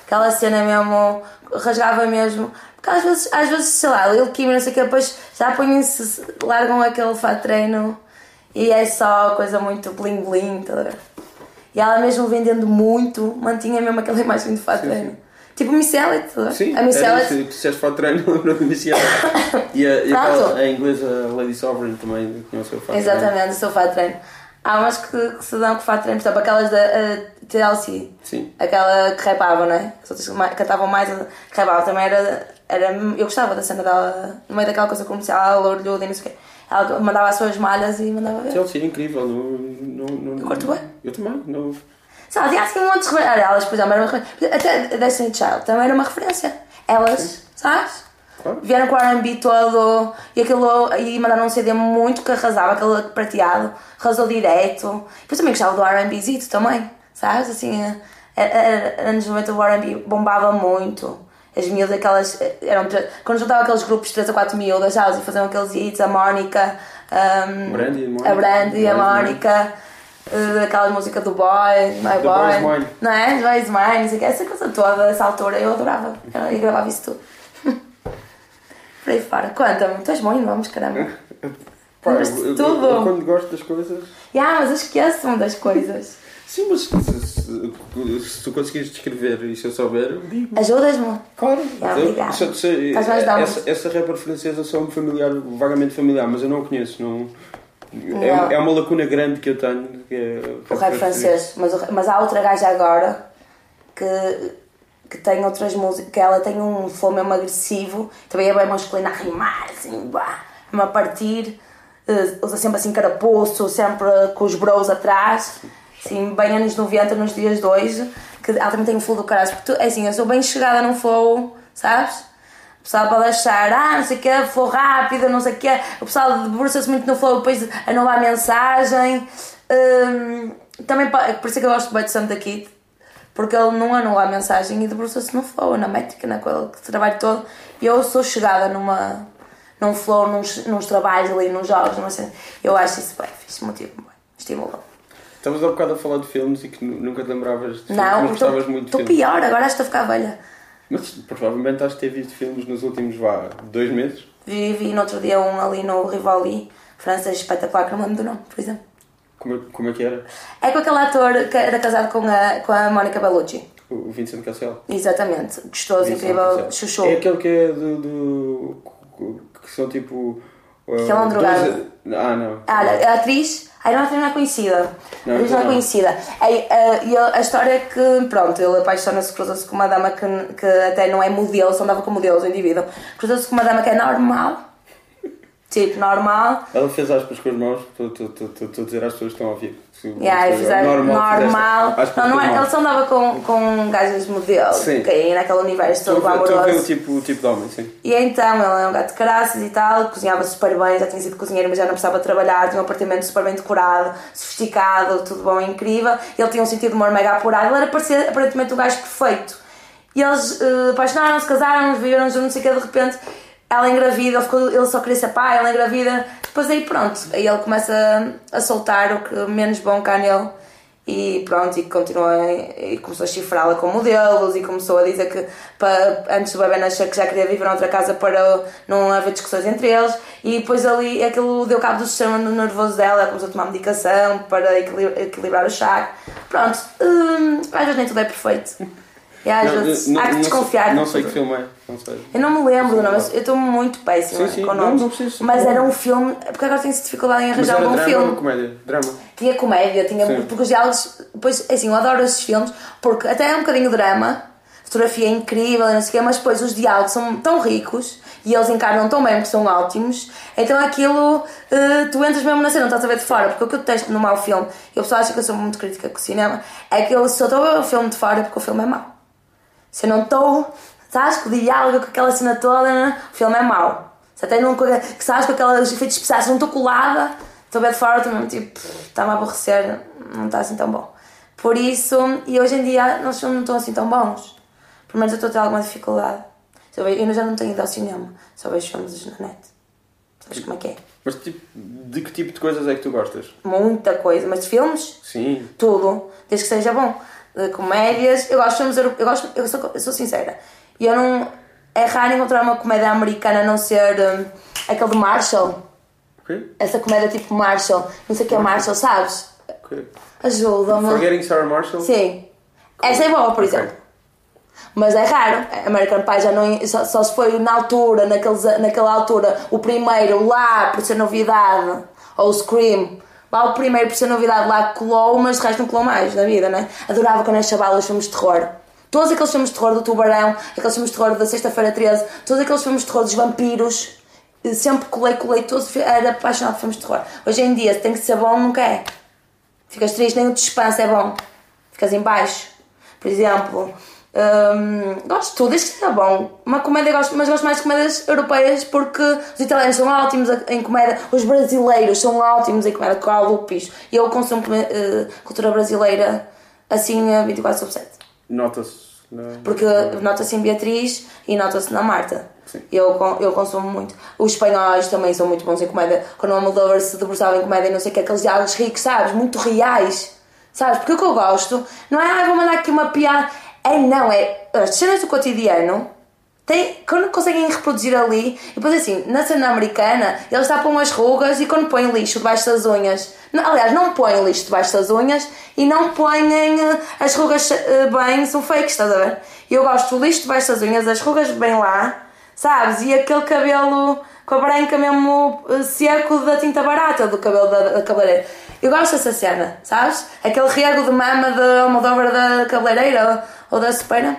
Aquela cena mesmo, rasgava mesmo. Porque às vezes sei lá, ele Kim não sei o que, depois já põem-se, largam aquele fato de treino e é só coisa muito bling bling, tá a ver? E ela mesmo vendendo muito, mantinha mesmo aquela imagem de fato de treino. Tipo Missy Elliott, tá a ver? Sim, a Missy Elliott. Se disseste fato de treino, lembro de Missy Elliott. E a inglesa Lady Sovereign também tinha o seu fato de treino. Exatamente, o seu fato de treino. Há umas que se dão com fato de treino, por exemplo, aquelas da TLC. Sim. Aquela que rapavam, não é? As outras que cantavam mais, que rapavam também era. Eu gostava da cena dela, no meio daquela coisa comercial, ela orlhuda e não sei o quê. Ela mandava as suas malhas e mandava ver. TLC é incrível, Eu curto bem. Eu também, não. Sabe, tinha assim um monte de referências. Elas, por exemplo, eram uma referência. Até Destiny Child também era uma referência. Elas, sim. Sabes? Claro. Vieram com o R&B todo e mandaram um CD muito que arrasava, aquele prateado, arrasou direto. Depois também gostava do R&Bzito também, sabes? Assim, anos 90 o R&B bombava muito. As miúdas, aquelas. Quando juntava aqueles grupos de 3 a 4 miúdas, sabes? E faziam aqueles hits, a Mónica, a Brandy, a Mónica. Aquela música do Boy, My Boy, não é? Boy's Mine, não sei o que, essa coisa toda, essa altura, eu adorava. Eu gravava isso tudo. Por aí fora. Conta-me, tu és bom em nomes, caramba. Lembras-te tudo? Eu quando gosto das coisas. Mas eu esqueço-me das coisas. Sim, mas se tu conseguires descrever e se eu souber, eu digo. Ajudas-me? Claro. Obrigada. Essa rapper francesa sou-me familiar, vagamente familiar, mas eu não a conheço. Não. É uma lacuna grande que eu tenho. Que é o rap francês. Mas há outra gaja agora que tem outras músicas, que ela tem um flow mesmo agressivo, também é bem masculina a rimar, assim, a partir, usa sempre assim carapuço, sempre com os bros atrás, assim, bem anos 90, nos dias de hoje, que ela também tem um flow do caralho, porque é assim, eu sou bem chegada num flow, sabes? O pessoal pode achar, não sei o quê, flow rápido, não sei o quê, o pessoal debruça-se muito no flow, depois anula a mensagem, também, por isso é que eu gosto bem de Sam da Kid, porque ele não anula a mensagem e debruça-se no flow, na métrica, naquele trabalho todo. E eu sou chegada num flow, nos trabalhos ali, nos jogos, não sei. Eu acho isso bem, fixe, motivo bem, estimulou. Estavas há bocado a falar de filmes e que nunca te lembravas de filmes, mas gostavas muito de filmes. Estou pior, agora estou a ficar velha. Mas provavelmente has de ter visto filmes nos últimos 2 meses? Vi no outro dia um ali no Rivoli, francês espetacular, que não me lembro do nome, por exemplo. Como é que era? É com aquele ator que era casado com a Mónica Bellucci. O Vincent Cassel? Exatamente, gostoso, incrível, chuchu. É aquele que é que são tipo... Que é um drogado. Não. A atriz... não é conhecida. A atriz não é conhecida. E a história é que, pronto, ele apaixona-se, cruza-se com uma dama que até não é modelo, só andava com modelos, o indivíduo. Cruza-se com uma dama que é normal. Tipo, normal. Ela fez aspas com as mãos, estou a dizer às pessoas que estão a ouvir. Normal. Não é, ele só andava com gajas de modelo, que aí naquele universo todo glamouroso. Estou a ver o tipo de homem, sim. E então, ele é um gato de caraças e tal, cozinhava super bem, já tinha sido cozinheiro, mas já não precisava trabalhar, tinha um apartamento super bem decorado, sofisticado, tudo bom, incrível. Ele tinha um sentido de humor mega apurado, ele era aparentemente um gajo perfeito. E eles apaixonaram-se, casaram-se, viveram juntos, não sei o que, de repente... Ela engravida, ele só queria ser pai, ela engravida, Depois aí pronto, aí ele começa a soltar o que menos bom cá nele. E pronto, e continua, e começou a chifrá-la com modelos e começou a dizer que antes do bebê nascer que já queria viver noutra casa para não haver discussões entre eles, e depois ali aquilo deu cabo do sistema nervoso dela, ela começou a tomar medicação para equilibrar o chakra. Pronto, às vezes nem tudo é perfeito. E às vezes há que desconfiar. Não sei que filme é, não sei. Eu não me lembro do nome, eu estou muito péssima com nomes. Não preciso. Mas era um filme, porque agora tenho dificuldade em arranjar um bom filme. Drama ou comédia? Drama. Tinha comédia, porque os diálogos, depois, assim, eu adoro esses filmes, porque até é um bocadinho drama, a fotografia é incrível, não sei o quê, mas depois os diálogos são tão ricos e eles encarnam tão bem porque são ótimos, então aquilo, tu entras mesmo na cena, não estás a ver de fora, porque o que eu detesto no mau filme, e o pessoal acha que eu sou muito crítica com o cinema, é que eu só estou a ver o filme de fora porque o filme é mau. Se eu não estou, sabes, com o diálogo, com aquela cena toda, o filme é mau. Se até não, que sabes, com aqueles efeitos especiais, não estou colada, estou a ver de fora, estou mesmo tipo, está-me a aborrecer, não está assim tão bom. Por isso, e hoje em dia, os filmes não estão assim tão bons. Pelo menos eu estou a ter alguma dificuldade. Eu já não tenho ido ao cinema, só vejo filmes na net. Sabes como é que é? Mas tipo, de que tipo de coisas é que tu gostas? Muita coisa, mas de filmes? Sim. Tudo, desde que seja bom. De comédias, eu gosto de filmes europeus, eu sou sincera, e eu não, é raro encontrar uma comédia americana a não ser aquele de Marshall. Okay. Essa comédia tipo Marshall, não sei o que é Marshall, sabes? Okay. Ajuda-me. Forgetting Sarah Marshall? Sim, essa é boa, por exemplo. Mas é raro, American Pie já não, só se foi na altura, naquela altura, o primeiro lá por ser novidade, ou o Scream. Lá o primeiro por ser novidade lá colou, mas de resto não colou mais na vida, né? Adorava quando era chaval os filmes de terror. Todos aqueles filmes de terror do Tubarão, aqueles filmes de terror da Sexta-feira 13, todos aqueles filmes de terror dos vampiros, sempre colei todos, era apaixonado por filmes de terror. Hoje em dia, se tem que ser bom, não quer. Ficas triste, nem o suspense é bom. Ficas em baixo. Por exemplo, gosto de tudo, desde que seja bom. Uma comédia gosto, mas gosto mais de comédias europeias porque os italianos são ótimos em comédia, os brasileiros são ótimos em comédia, com a Lupis. E eu consumo cultura brasileira assim 24/7. Nota-se. Porque nota-se em Beatriz e nota-se na Marta. Sim. Eu consumo muito. Os espanhóis também são muito bons em comédia. Quando o Almodóvar se debruçava em comédia e não sei o que, aqueles diálogos ricos, sabes? Muito reais. Sabes? Porque o que eu gosto não é vou mandar aqui uma piada. As cenas do cotidiano quando conseguem reproduzir ali, e depois assim, na cena americana eles tapam as rugas e quando põem lixo debaixo das unhas, aliás, não põem lixo debaixo das unhas e não põem as rugas bem, são fakes, estás a ver? E eu gosto do lixo debaixo das unhas, as rugas bem lá, sabes? E aquele cabelo com a branca mesmo seco da tinta barata do cabelo da cabeleireira. Eu gosto dessa cena, sabes? Aquele rego de mama de Almodóvar da cabeleireira ou da sopeira.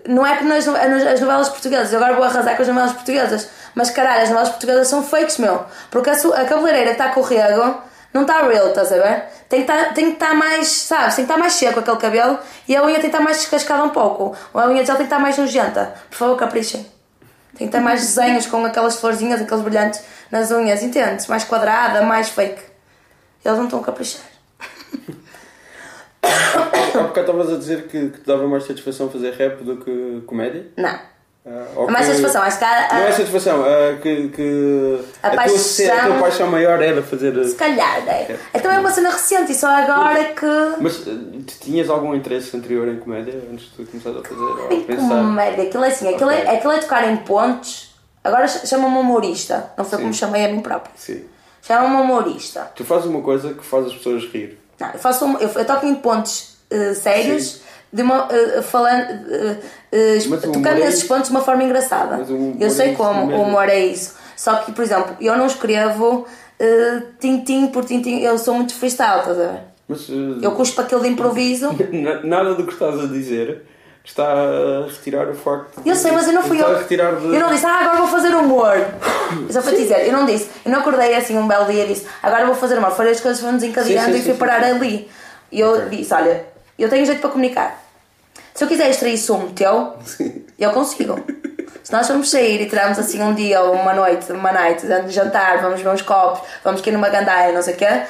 Não é que as novelas portuguesas, eu agora vou arrasar com as novelas portuguesas, mas caralho, as novelas portuguesas são fakes, meu. Porque a cabeleireira que está com o rego não está real, estás a ver? Tem que estar mais, sabes? Tem que estar mais seco aquele cabelo e a unha tem que estar mais descascada um pouco. Ou a unha de gel tem que estar mais nojenta. Por favor, caprichem. Tem que ter mais desenhos com aquelas florzinhas, aqueles brilhantes nas unhas, entendes? Mais quadrada, mais fake. Eles não estão a caprichar. Há bocado estavas a dizer que te dava mais satisfação fazer rap do que comédia? Não. Okay. Mais satisfação, acho que não é satisfação, que a tua paixão maior era fazer. Se calhar, é. Então é uma cena recente e só agora é que. Mas tinhas algum interesse anterior em comédia antes de tu começares a fazer? Em comédia, aquilo é assim, aquilo é tocar em pontos. Agora chama-me humorista, não foi como chamei a mim própria. Sim. Chama-me humorista. Tu fazes uma coisa que faz as pessoas rir. Não, eu toco em pontos sérios. Tocando nesses pontos de uma forma engraçada. Eu sei como, o humor é isso. Só que, por exemplo, eu não escrevo tintim por tintim, eu sou muito freestyle, estás a ver? Mas, eu cuspo aquilo de improviso. Nada do que estás a dizer está a retirar o facto. Eu sei, mas eu não fui eu. Eu não disse, agora vou fazer humor. Só para te dizer, eu não acordei assim um belo dia e disse, agora vou fazer humor. Foram as coisas foram desencadeando e fui parar ali. E eu disse, olha, eu tenho jeito para comunicar. Se eu quiser extrair sumo teu, eu consigo. Se nós vamos sair e tirarmos assim um dia ou uma noite, de jantar, vamos ver uns copos, vamos aqui numa gandaia, não sei o quê,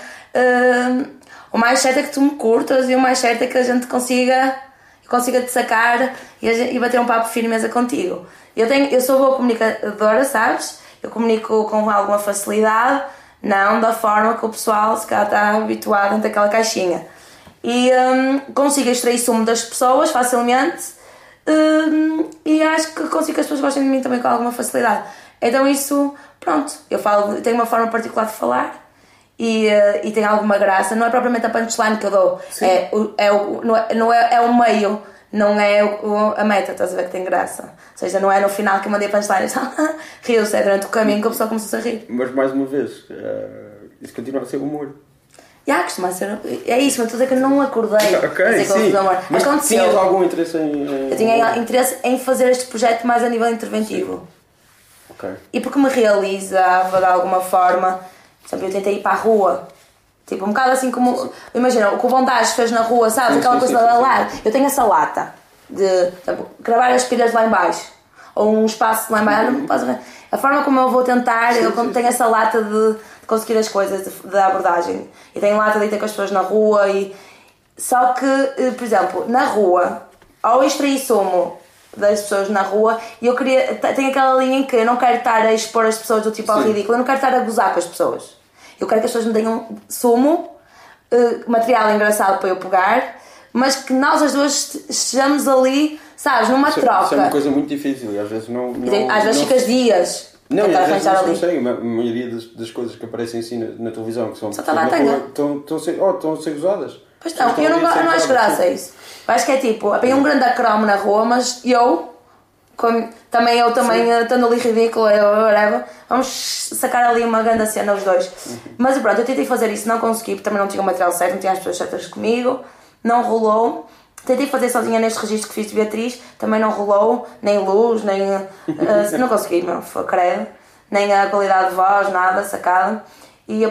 o mais certo é que tu me curtas e o mais certo é que a gente consiga te sacar e bater um papo firmeza contigo. Eu sou boa comunicadora, sabes? eu comunico com alguma facilidade, não da forma que o pessoal se calhar está habituado dentro daquela caixinha. E consigo extrair sumo das pessoas facilmente, e acho que consigo que as pessoas gostem de mim também com alguma facilidade. Então isso, pronto, eu tenho uma forma particular de falar e tem alguma graça. Não é propriamente a punchline que eu dou, é o meio, não é a meta, estás a ver, que tem graça. Ou seja, não é no final que eu mandei a punchline e riu-se, é durante o caminho que a pessoa começou a rir. Mas mais uma vez, isso continua a ser humor. Costuma ser. É isso, mas estou a dizer que eu não acordei. Ok, sim. Mas tinhas algum interesse em... Eu tinha interesse em fazer este projeto mais a nível interventivo. Okay. E porque me realizava de alguma forma. Por exemplo, eu tentei ir para a rua. Tipo, um bocado assim como... Imagina, o que o Bondage fez na rua, sabes? Aquela coisa da lata. Eu tenho essa lata de gravar as pilhas lá em baixo. Ou um espaço lá em baixo. A forma como eu vou tentar, como tenho essa lata de conseguir as coisas da abordagem. E tenho lata de ir ter com as pessoas na rua. Só que, por exemplo, na rua, ao extrair sumo das pessoas na rua, e eu tenho aquela linha em que eu não quero estar a expor as pessoas do tipo ao ridículo, eu não quero estar a gozar com as pessoas. Eu quero que as pessoas me deem sumo, material engraçado para eu pegar, mas que nós as duas estejamos ali, sabes, numa troca. Isso é uma coisa muito difícil e às vezes não às vezes ficas dias. Não, e às vezes não conseguem. A maioria das coisas que aparecem assim na televisão, que são estão a ser gozadas. Pois não, eu não acho graça a isso. Eu acho que é tipo, apanhei um grande acromo na rua, mas também estando ali ridículo, vamos sacar ali uma grande cena os dois. Mas pronto, eu tentei fazer isso, não consegui, porque também não tinha o material certo, não tinha as pessoas certas comigo, não rolou. Tentei fazer sozinha neste registro que fiz de Beatriz, também não rolou, nem luz, nem... não consegui, meu, credo. Nem a qualidade de voz, nada, sacada.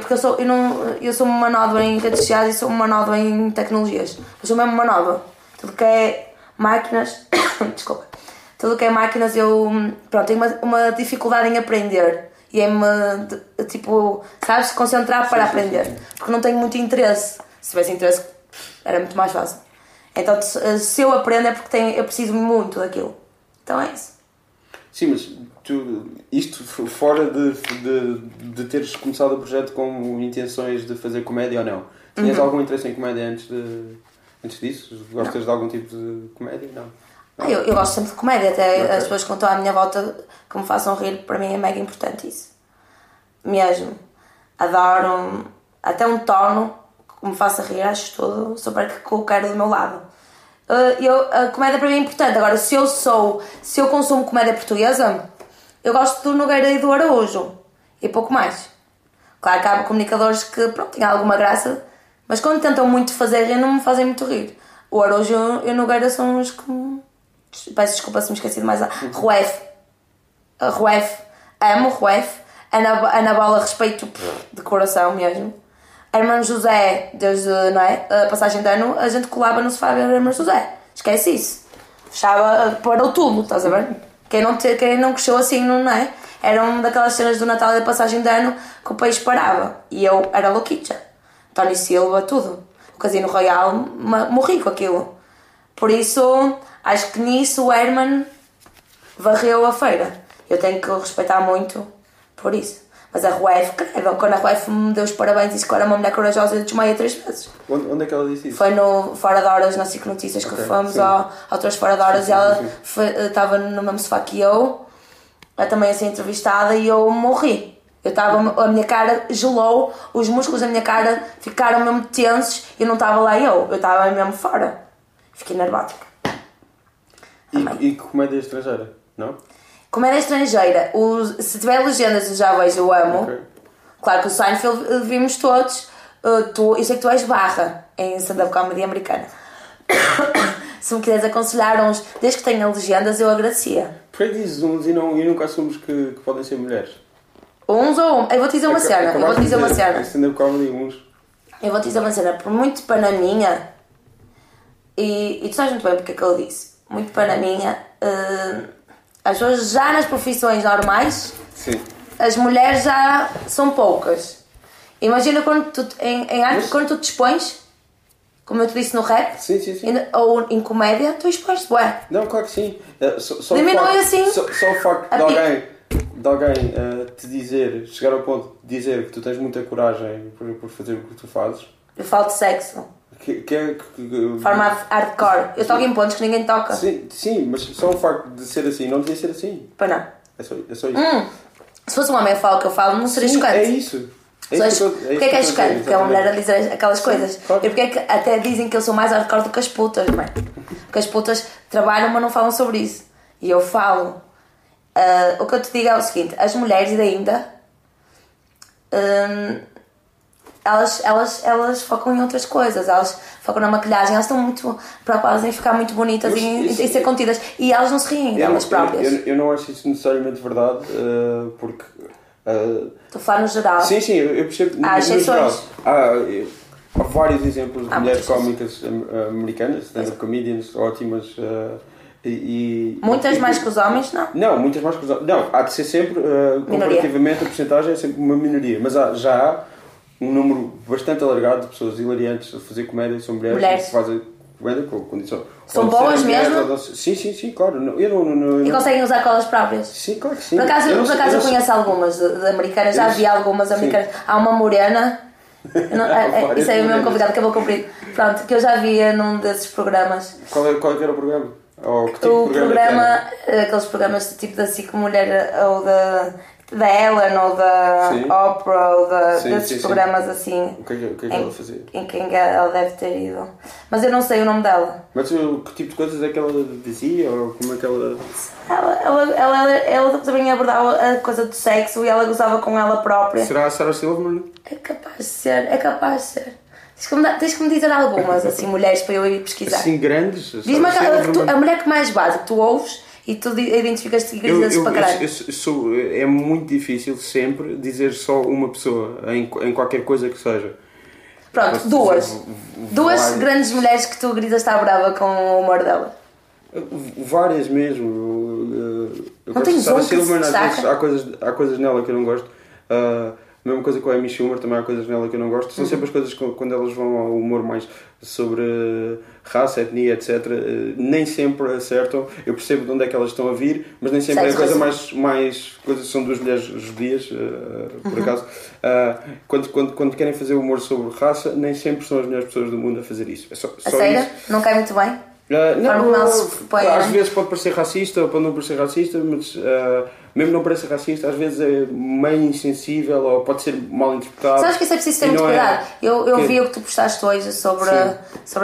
Porque eu sou uma nódoa em redes sociais e sou uma nódoa em tecnologias. Eu sou mesmo uma nódoa. Tudo que é máquinas... Desculpa. Tudo que é máquinas eu tenho uma dificuldade em aprender. E sabes, concentrar para aprender. Porque não tenho muito interesse. Se tivesse interesse, era muito mais fácil. Então, se eu aprendo é porque eu preciso muito daquilo. Então é isso. Sim, mas isto fora de teres começado o projeto com intenções de fazer comédia ou não? Tinhas algum interesse em comédia antes disso? Gostas de algum tipo de comédia? Não. Eu gosto sempre de comédia. Até as pessoas que estão à minha volta que me façam rir, para mim é mega importante isso. Mesmo. Adoro até um tono que me faça rir, acho tudo super que eu quero do meu lado. A comédia para mim é importante. Agora, se eu consumo comédia portuguesa, eu gosto do Nogueira e do Araújo e pouco mais. Claro que há comunicadores que têm alguma graça, mas quando tentam muito fazer rir, não me fazem muito rir. O Araújo e o Nogueira são os que peço desculpa se me esqueci de mais. Ruef, amo Ruef. Ana Bola, respeito de coração mesmo. Hermano José, desde a passagem de ano, a gente colava no sofá a ver Hermano José. Esquece isso. Fechava para o túmulo, estás a ver? Quem não cresceu assim, não é? Era uma daquelas cenas do Natal e da passagem de ano que o país parava. E eu era louquita. Tony Silva, tudo. O Casino Royal, morri com aquilo. Por isso, acho que nisso o Herman varreu a feira. Eu tenho que o respeitar muito por isso. Mas a Ruef, quando a Ruef me deu os parabéns e disse que eu era uma mulher corajosa, eu desmaiei 3 vezes. Onde é que ela disse isso? Foi no Fora de Horas, na SIC Notícias, que fomos ao Três Fora de Horas, e ela estava no mesmo sofá que eu também a ser entrevistada, e eu morri. A minha cara gelou, os músculos da minha cara ficaram mesmo tensos, e não estava lá eu estava mesmo fora. Fiquei nervótica. E comédia estrangeira, não? Comédia estrangeira, se tiver legendas eu já vejo, eu amo. Okay. Claro que o Seinfeld vimos todos. Eu sei que tu és barra em stand-up comedy americana. Se me quiseres aconselhar uns, desde que tenha legendas, eu agradecia. Por que dizes uns e nunca assumes que podem ser mulheres? Uns ou um? Eu vou te dizer uma cena. Stand-up comedy, uns. Eu vou te dizer uma cena, por muito panaminha, e tu sabes muito bem porque é que eu disse. Muito panaminha. As pessoas já nas profissões normais, sim, as mulheres já são poucas. Imagina quando tu, em arte, quando tu te expões, como eu te disse no rap, sim. Ou em comédia, tu expões-te, bué. Não, claro que sim. Diminui assim. Só o facto de alguém de alguém te dizer, chegar ao ponto de dizer que tu tens muita coragem por fazer o que tu fazes. Eu falo de sexo. Forma hardcore. Eu toco em pontos que ninguém toca. Sim, mas só o facto de ser assim, não devia ser assim. Pois não. É só isso. Se fosse um homem a falar o que eu falo, não seria chocante. É isso. Porquê é que é chocante? Porque é uma mulher a dizer aquelas coisas. Claro. E porquê é que até dizem que eu sou mais hardcore do que as putas, mãe? Porque as putas trabalham, mas não falam sobre isso. E eu falo. O que eu te digo é o seguinte: as mulheres ainda. Elas focam em outras coisas, elas focam na maquilhagem, elas estão muito preocupadas em ficar muito bonitas e em ser contidas, e elas não se riem delas próprias. Eu não acho isso necessariamente verdade, porque... Estou a falar no geral. Sim, eu percebo. Há exceções. Há vários exemplos de mulheres cómicas americanas, stand-up comedians ótimas. Muitas mais que os homens, não? Não, muitas mais que os homens. Não, há de ser sempre, comparativamente, a porcentagem é sempre uma minoria, mas já há um número bastante alargado de pessoas hilariantes a fazer comédia, são mulheres que fazem comédia com condição. São boas mesmo? Sim, claro. E conseguem usar colas próprias? Sim, claro que sim. Por acaso eu conheço algumas de americanas, já vi algumas americanas. Há uma morena, isso é o mesmo convidado, que eu vou cumprir. Pronto, que eu já vi num desses programas. Qual é que era o programa? Ou que tipo o de programa? Aqueles programas de tipo da SIC Mulher ou da Ellen ou da Oprah ou desses programas assim. O que é que ela fazia? Em quem ela deve ter ido. Mas eu não sei o nome dela. Mas que tipo de coisas é que ela dizia? Ou como é que ela... Ela também abordava a coisa do sexo e ela gozava com ela própria. Será a Sarah Silverman? É capaz de ser. Tens que me dizer algumas, assim, mulheres para eu ir pesquisar. Assim, grandes? Diz-me a mulher que mais base, que tu ouves e tu identificas-te e gritas para caralho. É muito difícil sempre dizer só uma pessoa em qualquer coisa que seja. Pronto, duas grandes mulheres que tu gritas à brava com o humor dela. Várias mesmo. Eu não tens um que se destaca? Há coisas nela que eu não gosto. A mesma coisa com a Amy Schumer, também há coisas nela que eu não gosto. São sempre as coisas quando elas vão ao humor mais sobre raça, etnia, etc. Nem sempre acertam. Eu percebo de onde é que elas estão a vir, mas nem sempre é a coisa mais coisas são duas mulheres judias, por acaso. Quando querem fazer humor sobre raça, nem sempre são as melhores pessoas do mundo a fazer isso. É só sério? isso. Não cai muito bem? Às vezes pode parecer racista ou pode não parecer racista, mas mesmo não parecer racista, às vezes é meio insensível ou pode ser mal interpretado. Sabes que isso é preciso ter muito cuidado. Eu vi o que tu postaste hoje sobre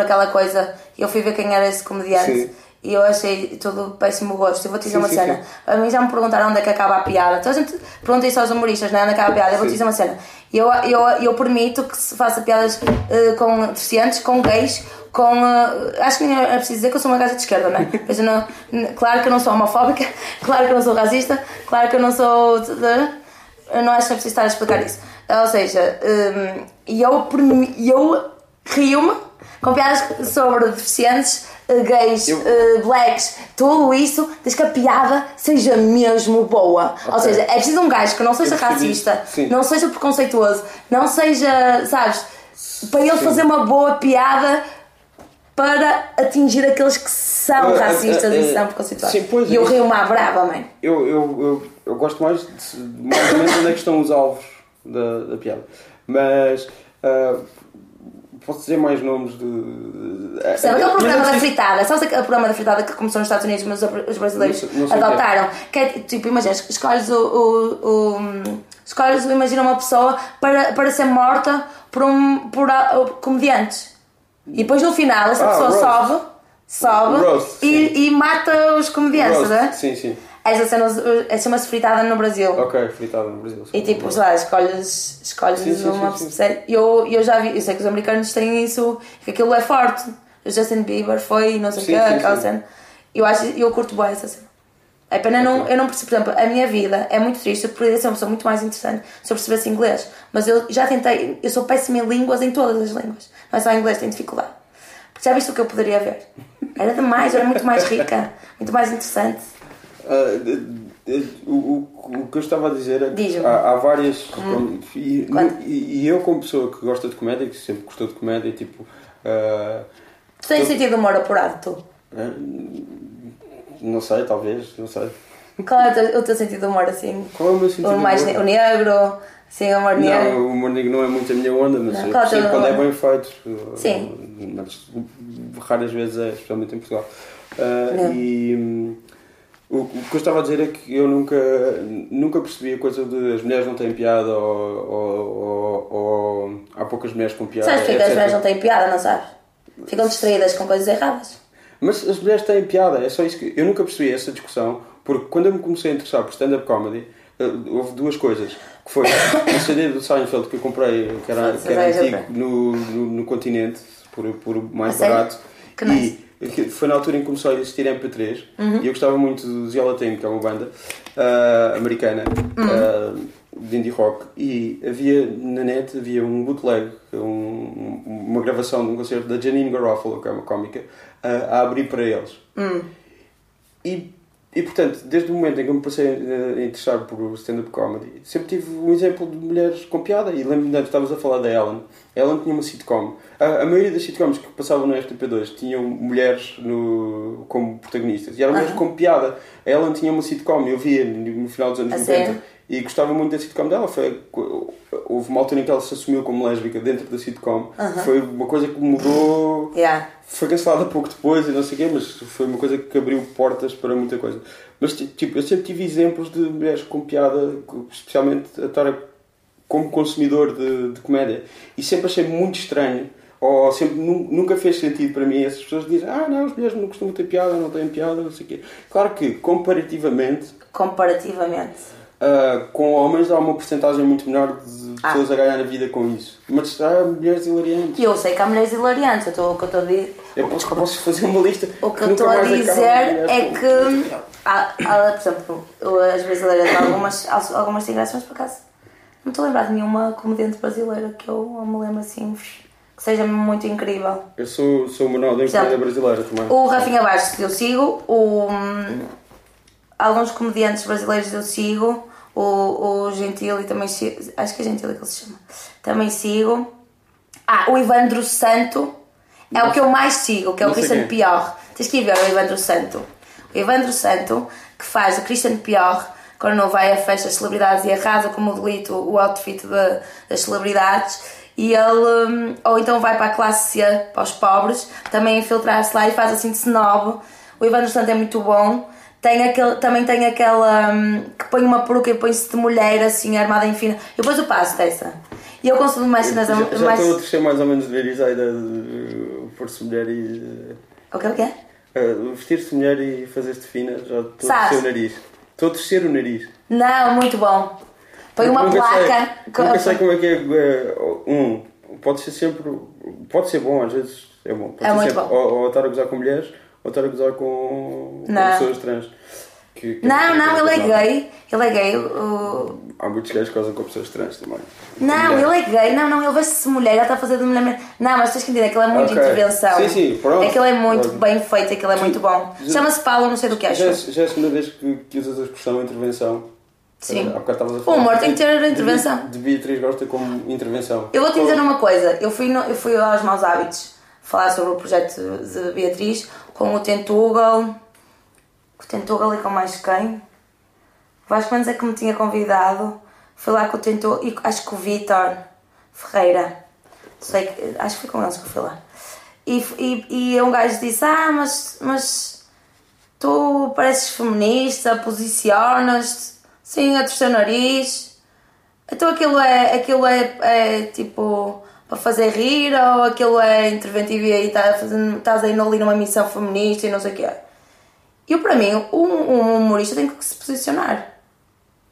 aquela coisa. Eu fui ver quem era esse comediante. Sim. E eu achei tudo péssimo gosto. Eu vou-te dizer uma cena. Sim. A mim já me perguntaram onde é que acaba a piada. Então a gente pergunta isso aos humoristas, não é? Onde acaba a piada? Eu vou-te dizer uma cena. Eu permito que se faça piadas com deficientes, com gays, acho que nem é preciso dizer que eu sou uma gaja de esquerda, não é? Claro que eu não sou homofóbica, claro que eu não sou racista, claro que eu não sou... Eu não acho que é preciso estar a explicar isso. Ou seja, eu rio-me com piadas sobre deficientes, gays, blacks, tudo isso, desde que a piada seja mesmo boa. Okay. Ou seja, é preciso um gajo que não seja racista, não seja preconceituoso, não seja, sabes, para ele fazer uma boa piada para atingir aqueles que são racistas e são preconceituosos. E eu rio-me à brava, mãe. Eu gosto mais ou menos onde é que estão os alvos da piada. Mas... posso dizer mais nomes de... Sabe aquele programa da fritada? Sabes aquele programa da fritada que começou nos Estados Unidos, mas os brasileiros adotaram? Que é tipo, imagina, escolhes imagina uma pessoa para ser morta por comediantes. E depois no final essa pessoa sobe e mata os comediantes, não é? Sim. Essa cena chama-se fritada no Brasil. Ok, fritada no Brasil. E tipo, sei lá, escolhes uma pessoa. Eu já vi, eu sei que os americanos têm isso, que aquilo é forte. O Justin Bieber foi, não sei o que, aquela cena. Eu curto bem essa cena. É pena eu não percebo, por exemplo, a minha vida é muito triste, eu poderia ser uma pessoa muito mais interessante se eu percebesse inglês. Mas eu já tentei, eu sou péssima em línguas, em todas as línguas. Não é só em inglês, tenho dificuldade. Porque já viste o que eu poderia ver? Era demais, era muito mais rica, muito mais interessante. O que eu estava a dizer é que há várias... E eu, como pessoa que gosta de comédia, que sempre gostou de comédia, tipo... Tu tens sentido de humor apurado, tu? Não sei, talvez, não sei. Qual é o teu sentido de humor, assim? Qual é o meu sentido de humor? O negro, assim, o humor negro? Não, o humor negro não é muito a minha onda, mas Não, eu percebo quando é bem feito. Sim. Mas raras vezes é, especialmente em Portugal. O que eu estava a dizer é que eu nunca percebi a coisa de as mulheres não têm piada ou há poucas mulheres com piada. Sabes porque as mulheres não têm piada, não sabes? Ficam distraídas com coisas erradas. Mas as mulheres têm piada, é só isso que... Eu nunca percebi essa discussão, porque quando eu me comecei a interessar por stand-up comedy, houve duas coisas. Que foi o CD do Seinfeld que eu comprei, que era antigo no continente, por mais barato. Que nice. E foi na altura em que começou a existir MP3 e eu gostava muito do Ziola Team, que é uma banda americana de indie rock, e na net havia um bootleg, uma gravação de um concerto da Janine Garofalo, que é uma cómica, a abrir para eles. E portanto, desde o momento em que eu me passei a interessar por stand-up comedy, sempre tive um exemplo de mulheres com piada. E lembro-me que estavas a falar da Ellen. A Ellen tinha uma sitcom. A maioria das sitcoms que passavam no RTP2 tinham mulheres como protagonistas. E eram mulheres com piada. A Ellen tinha uma sitcom, eu via no final dos anos 90. E gostava muito da sitcom dela. Houve uma altura em que ela se assumiu como lésbica dentro da sitcom. Foi uma coisa que mudou... Foi cancelada pouco depois e não sei o quê, mas foi uma coisa que abriu portas para muita coisa. Mas tipo, eu sempre tive exemplos de mulheres com piada, especialmente a estar como consumidor de comédia. E sempre achei muito estranho, ou sempre nunca fez sentido para mim essas pessoas dizem não, as mulheres não costumam ter piada, não têm piada, não sei o quê. Claro que, comparativamente... com homens há uma porcentagem muito menor de pessoas a ganhar a vida com isso. Mas há mulheres hilariantes. Eu sei que há mulheres hilariantes. O que eu estou a dizer... Posso fazer uma lista. O que eu estou a dizer é que... por exemplo, as brasileiras, algumas têm graça, mas por acaso não estou a lembrar de nenhuma comediante brasileira que eu me lembro assim que seja muito incrível. Eu sou o Manuel da comédia brasileira também. O Rafinha Bastos eu sigo, alguns comediantes brasileiros eu sigo, o Gentili também sigo, acho que é Gentili que ele se chama, também sigo. O Ivandro Santo é o que eu mais sigo, que é o Christian Pior. Tens que ir ver o Ivandro Santo. O Ivandro Santo, que faz o Christian Pior quando não vai a festas das celebridades e arrasa com o modelito o outfit das celebridades, e ele, ou então vai para a classe C, para os pobres, também infiltrar-se lá e faz assim de snob. O Ivandro Santo é muito bom. Também tem aquela que põe uma peruca e põe-se de mulher assim, armada em fina. Eu depois eu passo dessa. E eu consumo mais cenas... Já estou a descer mais ou menos de ver isso aí de pôr-se mulher e... O quê? Vestir-se mulher e fazer-se fina, já estou a descer o nariz. Estou a descer o nariz. Não, muito bom. Põe uma placa... Nunca sei como é que é... Pode ser sempre... Pode ser bom, às vezes é bom. Pode ser muito sempre, bom. Ou estar a gozar com mulheres, ou estar a gozar com pessoas trans. Não, ele é gay. Ele é gay. Há muitos gays que gozam com pessoas trans também. Não, ele é gay. Não, ele veste-se mulher. Ele está a fazer de mulher. Não, mas tens que entender. Aquilo é muito intervenção. Sim, pronto. Aquilo é muito bem feito. Aquilo é muito bom. Chama-se Paulo, não sei do que acho. Já é a segunda vez que usas a expressão intervenção. Sim. Há bocado estavas a falar. O humor tem que ter intervenção. De Beatriz gosta como intervenção. Eu vou-te dizer uma coisa. Eu fui aos Maus Hábitos falar sobre o projeto de Beatriz com o Tentugal. O Tentugal e com mais quem? O Vasco Mendes é que me tinha convidado. Fui lá com o Tentugal e acho que o Vítor Ferreira. Acho que foi com eles que eu fui lá. E um gajo disse: mas tu pareces feminista, posicionas-te, sim, a torcer o nariz. Então aquilo é tipo para fazer rir, ou aquilo é interventivo e estás aí ali numa missão feminista e não sei o quê. E para mim, um humorista tem que se posicionar.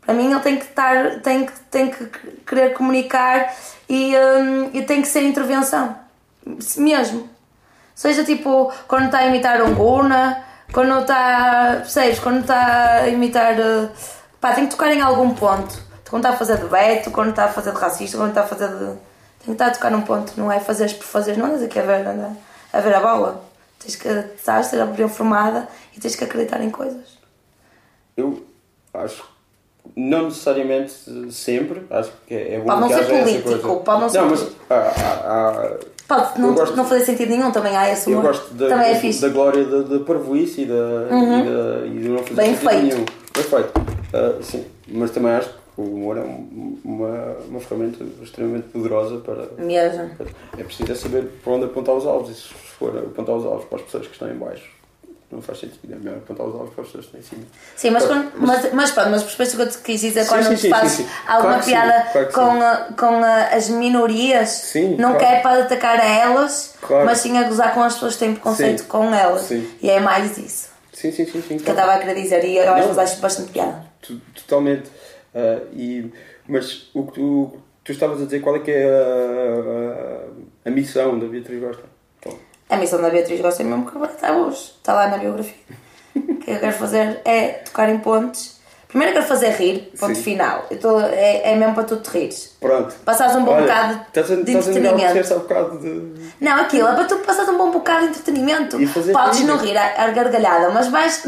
Para mim ele tem que querer comunicar e tem que ser intervenção. Mesmo. Seja tipo, quando está a imitar um Guna, quando está, percebes, quando está a imitar... tem que tocar em algum ponto. Quando está a fazer de Beto, quando está a fazer de racista, quando está a fazer de... Tem que estar a tocar num ponto, não é fazeres por fazer, não andas aqui a ver a bola. Tens que estar bem formada e tens que acreditar em coisas. Eu acho, não necessariamente sempre, acho que é bom pode não que ser haja político, essa coisa. Pode não ser político. Pode não fazer sentido nenhum, também há esse humor. Eu gosto da glória da parvoíce e de não fazer bem sentido feito. nenhum. Perfeito. Sim, mas também acho que o humor é uma ferramenta extremamente poderosa para... Mesmo. É preciso saber para onde apontar os alvos, e se for apontar os alvos para as pessoas que estão em baixo, não faz sentido, é melhor apontar os alvos para as pessoas que estão em cima. Sim, mas percebes o que eu te quis dizer quando tu fazes alguma claro piada claro com as minorias, sim, não claro. quer para atacar a elas, Claro. mas sim a gozar com as pessoas que têm preconceito com elas. Sim. E é mais isso Sim. que eu estava a querer dizer, e eu acho que acho bastante piada. Totalmente. Mas o que tu estavas a dizer, qual é que é a missão da Beatriz Gosta? A missão da Beatriz Gosta é mesmo que está hoje, está lá na biografia. O que eu quero fazer é tocar em pontes. Primeiro quero fazer rir, ponto final. É mesmo para tu te rires. Pronto. Passares um bom bocado de entretenimento. Não, aquilo é para tu passares um bom bocado de entretenimento. Podes não rir à gargalhada, mas vais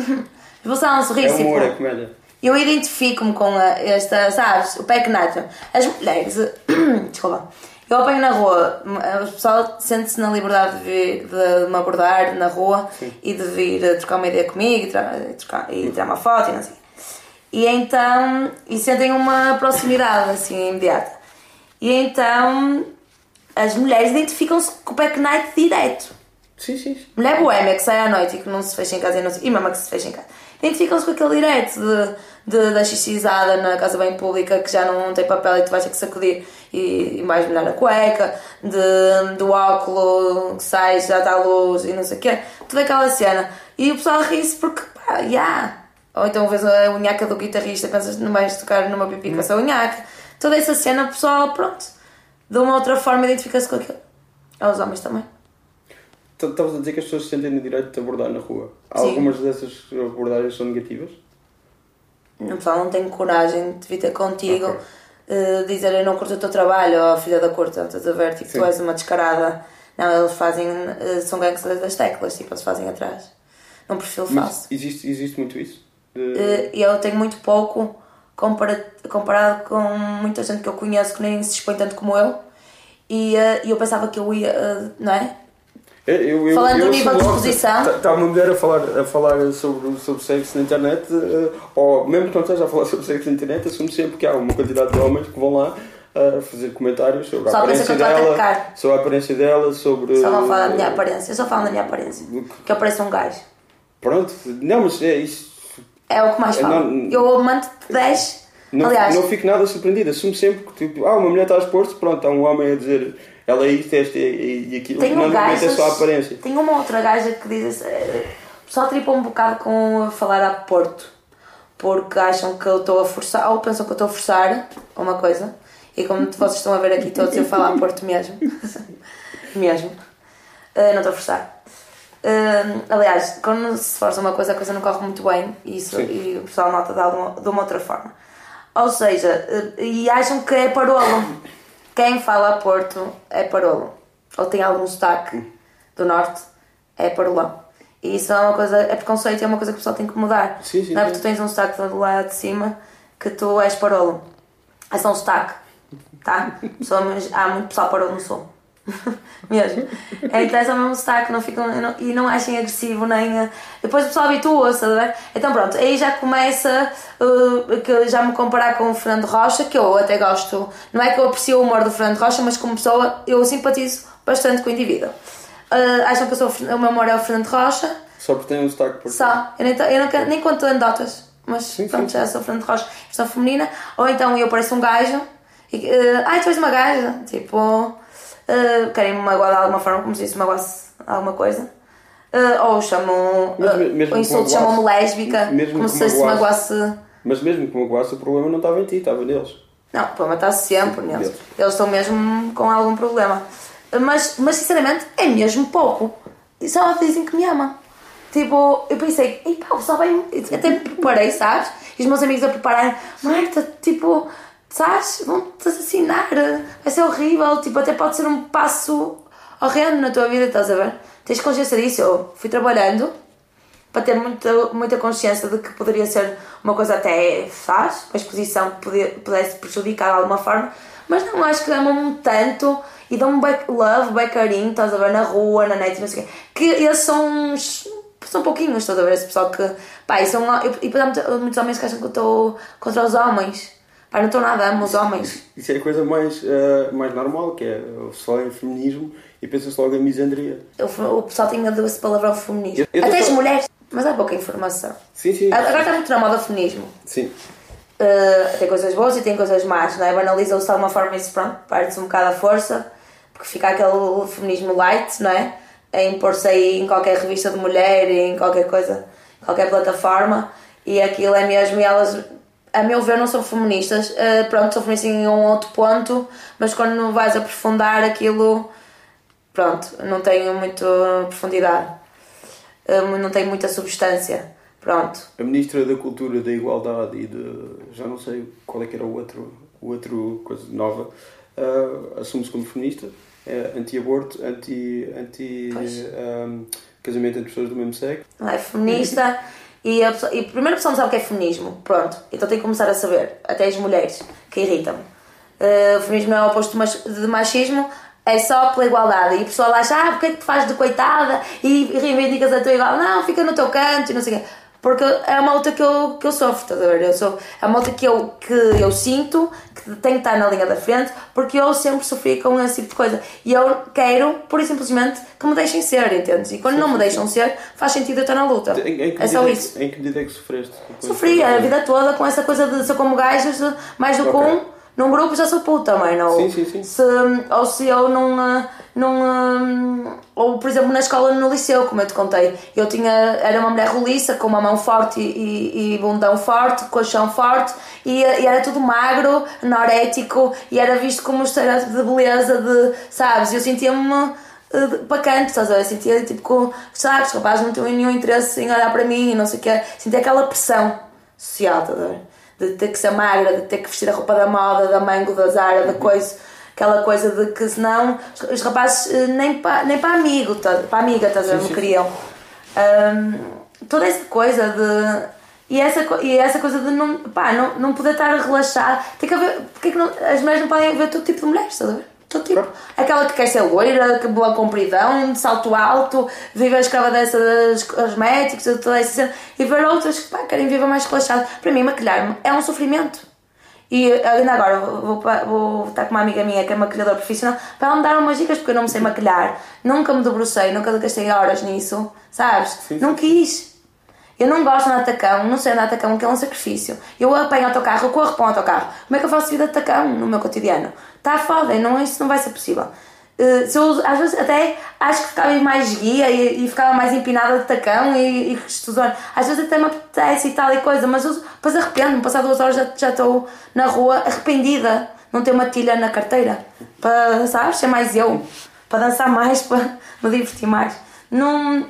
esboçar um sorriso. É humor, é comédia. Eu identifico-me com esta, sabes, o pé que nata. As mulheres, desculpa, eu apanho na rua, o pessoal sente-se na liberdade de me abordar na rua. Sim. E de vir trocar uma ideia comigo e tirar uma foto e não sei. E então, sentem uma proximidade assim imediata. E então as mulheres identificam-se com o pé que nata direto. Sim. Mulher boémia que sai à noite e que não se fecha em casa e mesmo que se fecha em casa. Identificam-se com aquele direto da xixizada na casa bem pública que já não tem papel e tu vais ter que sacudir e vais molhar a cueca, do óculo que sai, já está a luz e não sei o quê, toda aquela cena. E o pessoal ri-se porque, pá, Ou então vês a unhaca do guitarrista e pensas, não vais tocar numa pipi com essa unhaca. Toda essa cena, o pessoal, pronto, de uma outra forma identifica-se com aquilo. Aos homens também. Estavas a dizer que as pessoas se sentem no direito de abordar na rua. Sim. Algumas dessas abordagens são negativas? O pessoal não tem coragem de vir ter contigo, dizer eu não curto o teu trabalho, ou filha da curta, estás a ver, tipo, tu és uma descarada. Não, eles fazem, são gangsters das teclas, tipo, eles fazem atrás. Num perfil falso. Existe muito isso? Eu tenho muito pouco comparado com muita gente que eu conheço que nem se expõe tanto como eu. E eu pensava que eu ia, não é? Falando do nível de exposição. Está uma mulher a falar sobre sexo na internet, ou mesmo que não esteja a falar sobre sexo na internet, assumo sempre que há uma quantidade de homens que vão lá a fazer comentários sobre a aparência dela, sobre... Só vão falar da minha aparência, eu só falo da minha aparência, que eu pareço um gajo. Pronto, não, mas é isso. É o que mais falo. Eu mando-te 10. Aliás, não fico nada surpreendido, assumo sempre que tipo, uma mulher está a expor-se, pronto, há um homem a dizer ela é isto, esta e aquilo, não é só a aparência. Tem uma outra gaja que diz só tripa um bocado com falar a Porto, porque acham que eu estou a forçar, ou pensam que eu estou a forçar uma coisa, e como vocês estão a ver aqui todos eu falo a Porto mesmo. Não estou a forçar. Aliás, quando se força uma coisa, a coisa não corre muito bem e o pessoal nota de uma outra forma. Ou seja, e acham que é parolo. Quem fala a Porto é parolo. Ou tem algum sotaque do norte, é parolão. E isso é uma coisa, é preconceito, é uma coisa que o pessoal tem que mudar. Sim, não é porque tu tens um sotaque do lado de cima que tu és parolo. É só um sotaque, tá? Há muito pessoal parolo no sul. Mesmo. Então é só mesmo sotaque, e não achem agressivo nem. Depois o pessoal habitua-se, tá? Então pronto, aí já começa que já me comparar com o Fernando Rocha, que eu até gosto, não é que eu aprecio o humor do Fernando Rocha, mas como pessoa eu simpatizo bastante com o indivíduo. Acham que o meu humor é o Fernando Rocha. Só porque tem um sotaque por só, eu não nem conto anedotas, mas pronto, já sou o Fernando Rocha, sou feminina, ou então eu pareço um gajo e tu és uma gaja, tipo. Querem me magoar de alguma forma, como se isso magoasse alguma coisa, ou chamam ou insultos, chamam-me lésbica, como se isso magoasse. Mas mesmo que magoasse, o problema não estava em ti, estava neles. Não, o problema está sempre neles. Eles estão mesmo com algum problema, mas sinceramente é mesmo pouco, e só dizem que me amam. Tipo, eu pensei, só bem, até me preparei, sabes? E os meus amigos a prepararem, Marta, tipo, sabes, vão-te assassinar, vai ser horrível, tipo, até pode ser um passo horrendo na tua vida, estás a ver? Tens consciência disso. Eu fui trabalhando para ter muita consciência de que poderia ser uma coisa até, sabes, uma exposição que pudesse prejudicar de alguma forma, mas não, acho que amam-me tanto e dão-me love, carinho, estás a ver, na rua, na net, não sei o quê, que eles são uns são pouquinhos, estás a ver? Esse pessoal que, pá, e depois há muitos homens que acham que eu estou contra os homens. Pá, não estou nada, amo os homens. Isso é a coisa mais normal, que é o pessoal em feminismo e pensa-se logo em misandria. O pessoal tem medo desse palavrão feminismo. Até as mulheres, mas há pouca informação. Sim. Agora está muito na moda feminismo. Sim. Tem coisas boas e tem coisas más, não é? Banaliza-se de alguma forma isso, pronto, perde-se um bocado a força, porque fica aquele feminismo light, não é? A impor-se aí em qualquer revista de mulher, em qualquer coisa, qualquer plataforma, e aquilo é mesmo, e elas, a meu ver, não são feministas. Pronto, são feministas em um outro ponto, mas quando vais aprofundar aquilo, pronto, não tem muita profundidade, não tem muita substância, pronto. A Ministra da Cultura, da Igualdade e de... já não sei qual é que era o outro coisa nova, assume-se como feminista, é anti-aborto, casamento entre pessoas do mesmo sexo. Não é feminista... E a primeira pessoa não sabe o que é feminismo, pronto, então tem que começar a saber, até as mulheres, que irritam-me. O feminismo não é o oposto de machismo, é só pela igualdade, e o pessoal acha, porque é que te fazes de coitada e reivindicas a tua igualdade, não, fica no teu canto e não sei o quê, porque é uma luta que eu sofro, estás a ver? É uma luta que eu sinto, que tem que estar na linha da frente, porque eu sempre sofri com esse tipo de coisa, e eu quero, pura e simplesmente, que me deixem ser, entendes? E quando não me deixam ser, faz sentido eu estar na luta. É só isso. Em que medida é que sofreste? Sofri a vida toda com essa coisa de ser como gajos, mais do que um. Num grupo já sou puta também, não? Sim. Ou se eu não... ou, por exemplo, na escola, no liceu, como eu te contei, era uma mulher roliça, com uma mão forte e bundão forte, colchão forte, e era tudo magro, anorético, e era visto como um estereótipo de beleza, sabes? Eu sentia-me bacana, estás a ver? Sentia tipo que os rapazes não tinham nenhum interesse em olhar para mim e não sei o quê, sentia aquela pressão social, estás a ver? De ter que ser magra, de ter que vestir a roupa da moda, da Mango, da Zara, da coisa, aquela coisa de que senão os rapazes nem para amigo, para amiga, estás a ver? Me queriam. Toda essa coisa de. E essa coisa de não poder estar relaxado. Tem que haver. Porque é que as mulheres não podem ver todo tipo de mulheres, estás a ver? Todo tipo. Aquela que quer ser loira, que boa compridão, de salto alto, viver a escrava das cosméticos, toda essa cena, e ver outras que querem viver mais relaxado. Para mim, maquilhar-me é um sofrimento. E ainda agora vou estar com uma amiga minha que é maquilhadora profissional para ela me dar umas dicas, porque eu não me sei maquilhar, nunca me debrucei, nunca gastei horas nisso, sabes? Sim. Não quis. Eu não gosto de andar de tacão, não sei andar de tacão, que é um sacrifício. Eu apanho autocarro, eu corro para um autocarro. Como é que eu faço vida de tacão no meu cotidiano? Está foda, isso não vai ser possível. Às vezes até acho que ficava mais guia e ficava mais empinada de tacão e tesouro. Às vezes até me apetece e tal e coisa, mas depois arrependo-me. Passar 2 horas já estou na rua arrependida. Não ter uma tilha na carteira. Para, sabes, ser mais eu. Para dançar mais, para me divertir mais. Não...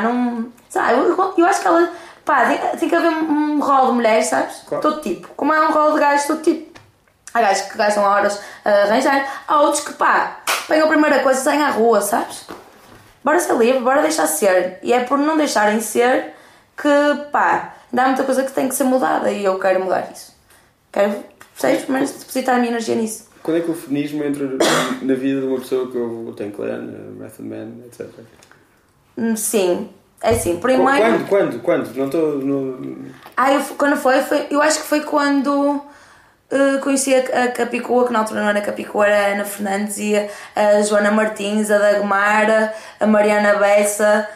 não... Sabe, eu acho que ela... tem que haver um rol de mulheres, sabes? Claro. Todo tipo. Como é um rol de gajos, todo tipo. Há gajos que gastam horas a arranjar. Há outros que, pegam a primeira coisa e saem à rua, sabes? Bora ser livre, bora deixar ser. E é por não deixarem ser que, dá muita coisa que tem que ser mudada e eu quero mudar isso. Quero, percebes? Mas depositar a minha energia nisso. Quando é que o feminismo entra na vida de uma pessoa que eu tenho clã, Method Man, etc? Sim. É assim, primeiro... Quando? Não estou... Quando foi... Eu acho que foi quando... conheci a Capicua, que na altura não era Capicua, era a Ana Fernandes, e a Joana Martins, a Dagmar, a Mariana Bessa,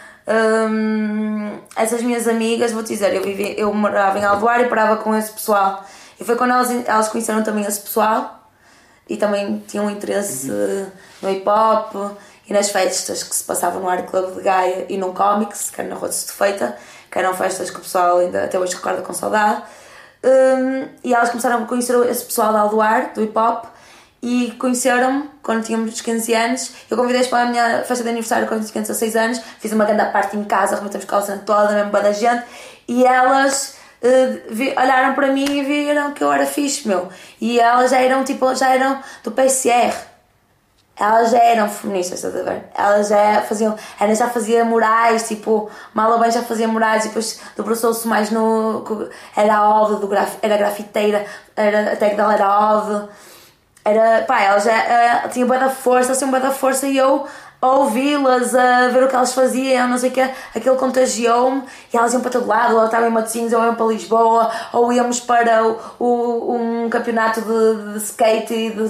essas minhas amigas, vou-te dizer, eu morava em Aldoar e parava com esse pessoal, e foi quando elas conheceram também esse pessoal e também tinham interesse no hip hop e nas festas que se passavam no Art Club de Gaia e num Comics, que era na Rua de Estefeita, que eram festas que o pessoal ainda até hoje recorda com saudade. E elas começaram a conhecer esse pessoal de Aldoar, do hip hop, e conheceram-me quando tínhamos 15 anos. Eu convidei-as para a minha festa de aniversário quando tinha 16 anos, fiz uma grande parte em casa, arrematamos com a cena toda, mesmo para da gente, e elas olharam para mim e viram que eu era fixe, meu. E elas já eram do PSR. Elas já eram feministas, estás a ver? Elas já faziam... Ana já fazia murais, tipo... Mala bem já fazia murais e depois debruçou-se mais no... Era a Ode, era grafiteira, a tag dela era a Ode. era, pá, elas já tinham bué da força, assim, bué da força, e eu a ouvi-las, a ver o que elas faziam, não sei o quê, aquilo contagiou-me, e elas iam para todo lado, ou estavam em Matosinhos, ou iam para Lisboa, ou íamos para um campeonato de skate e de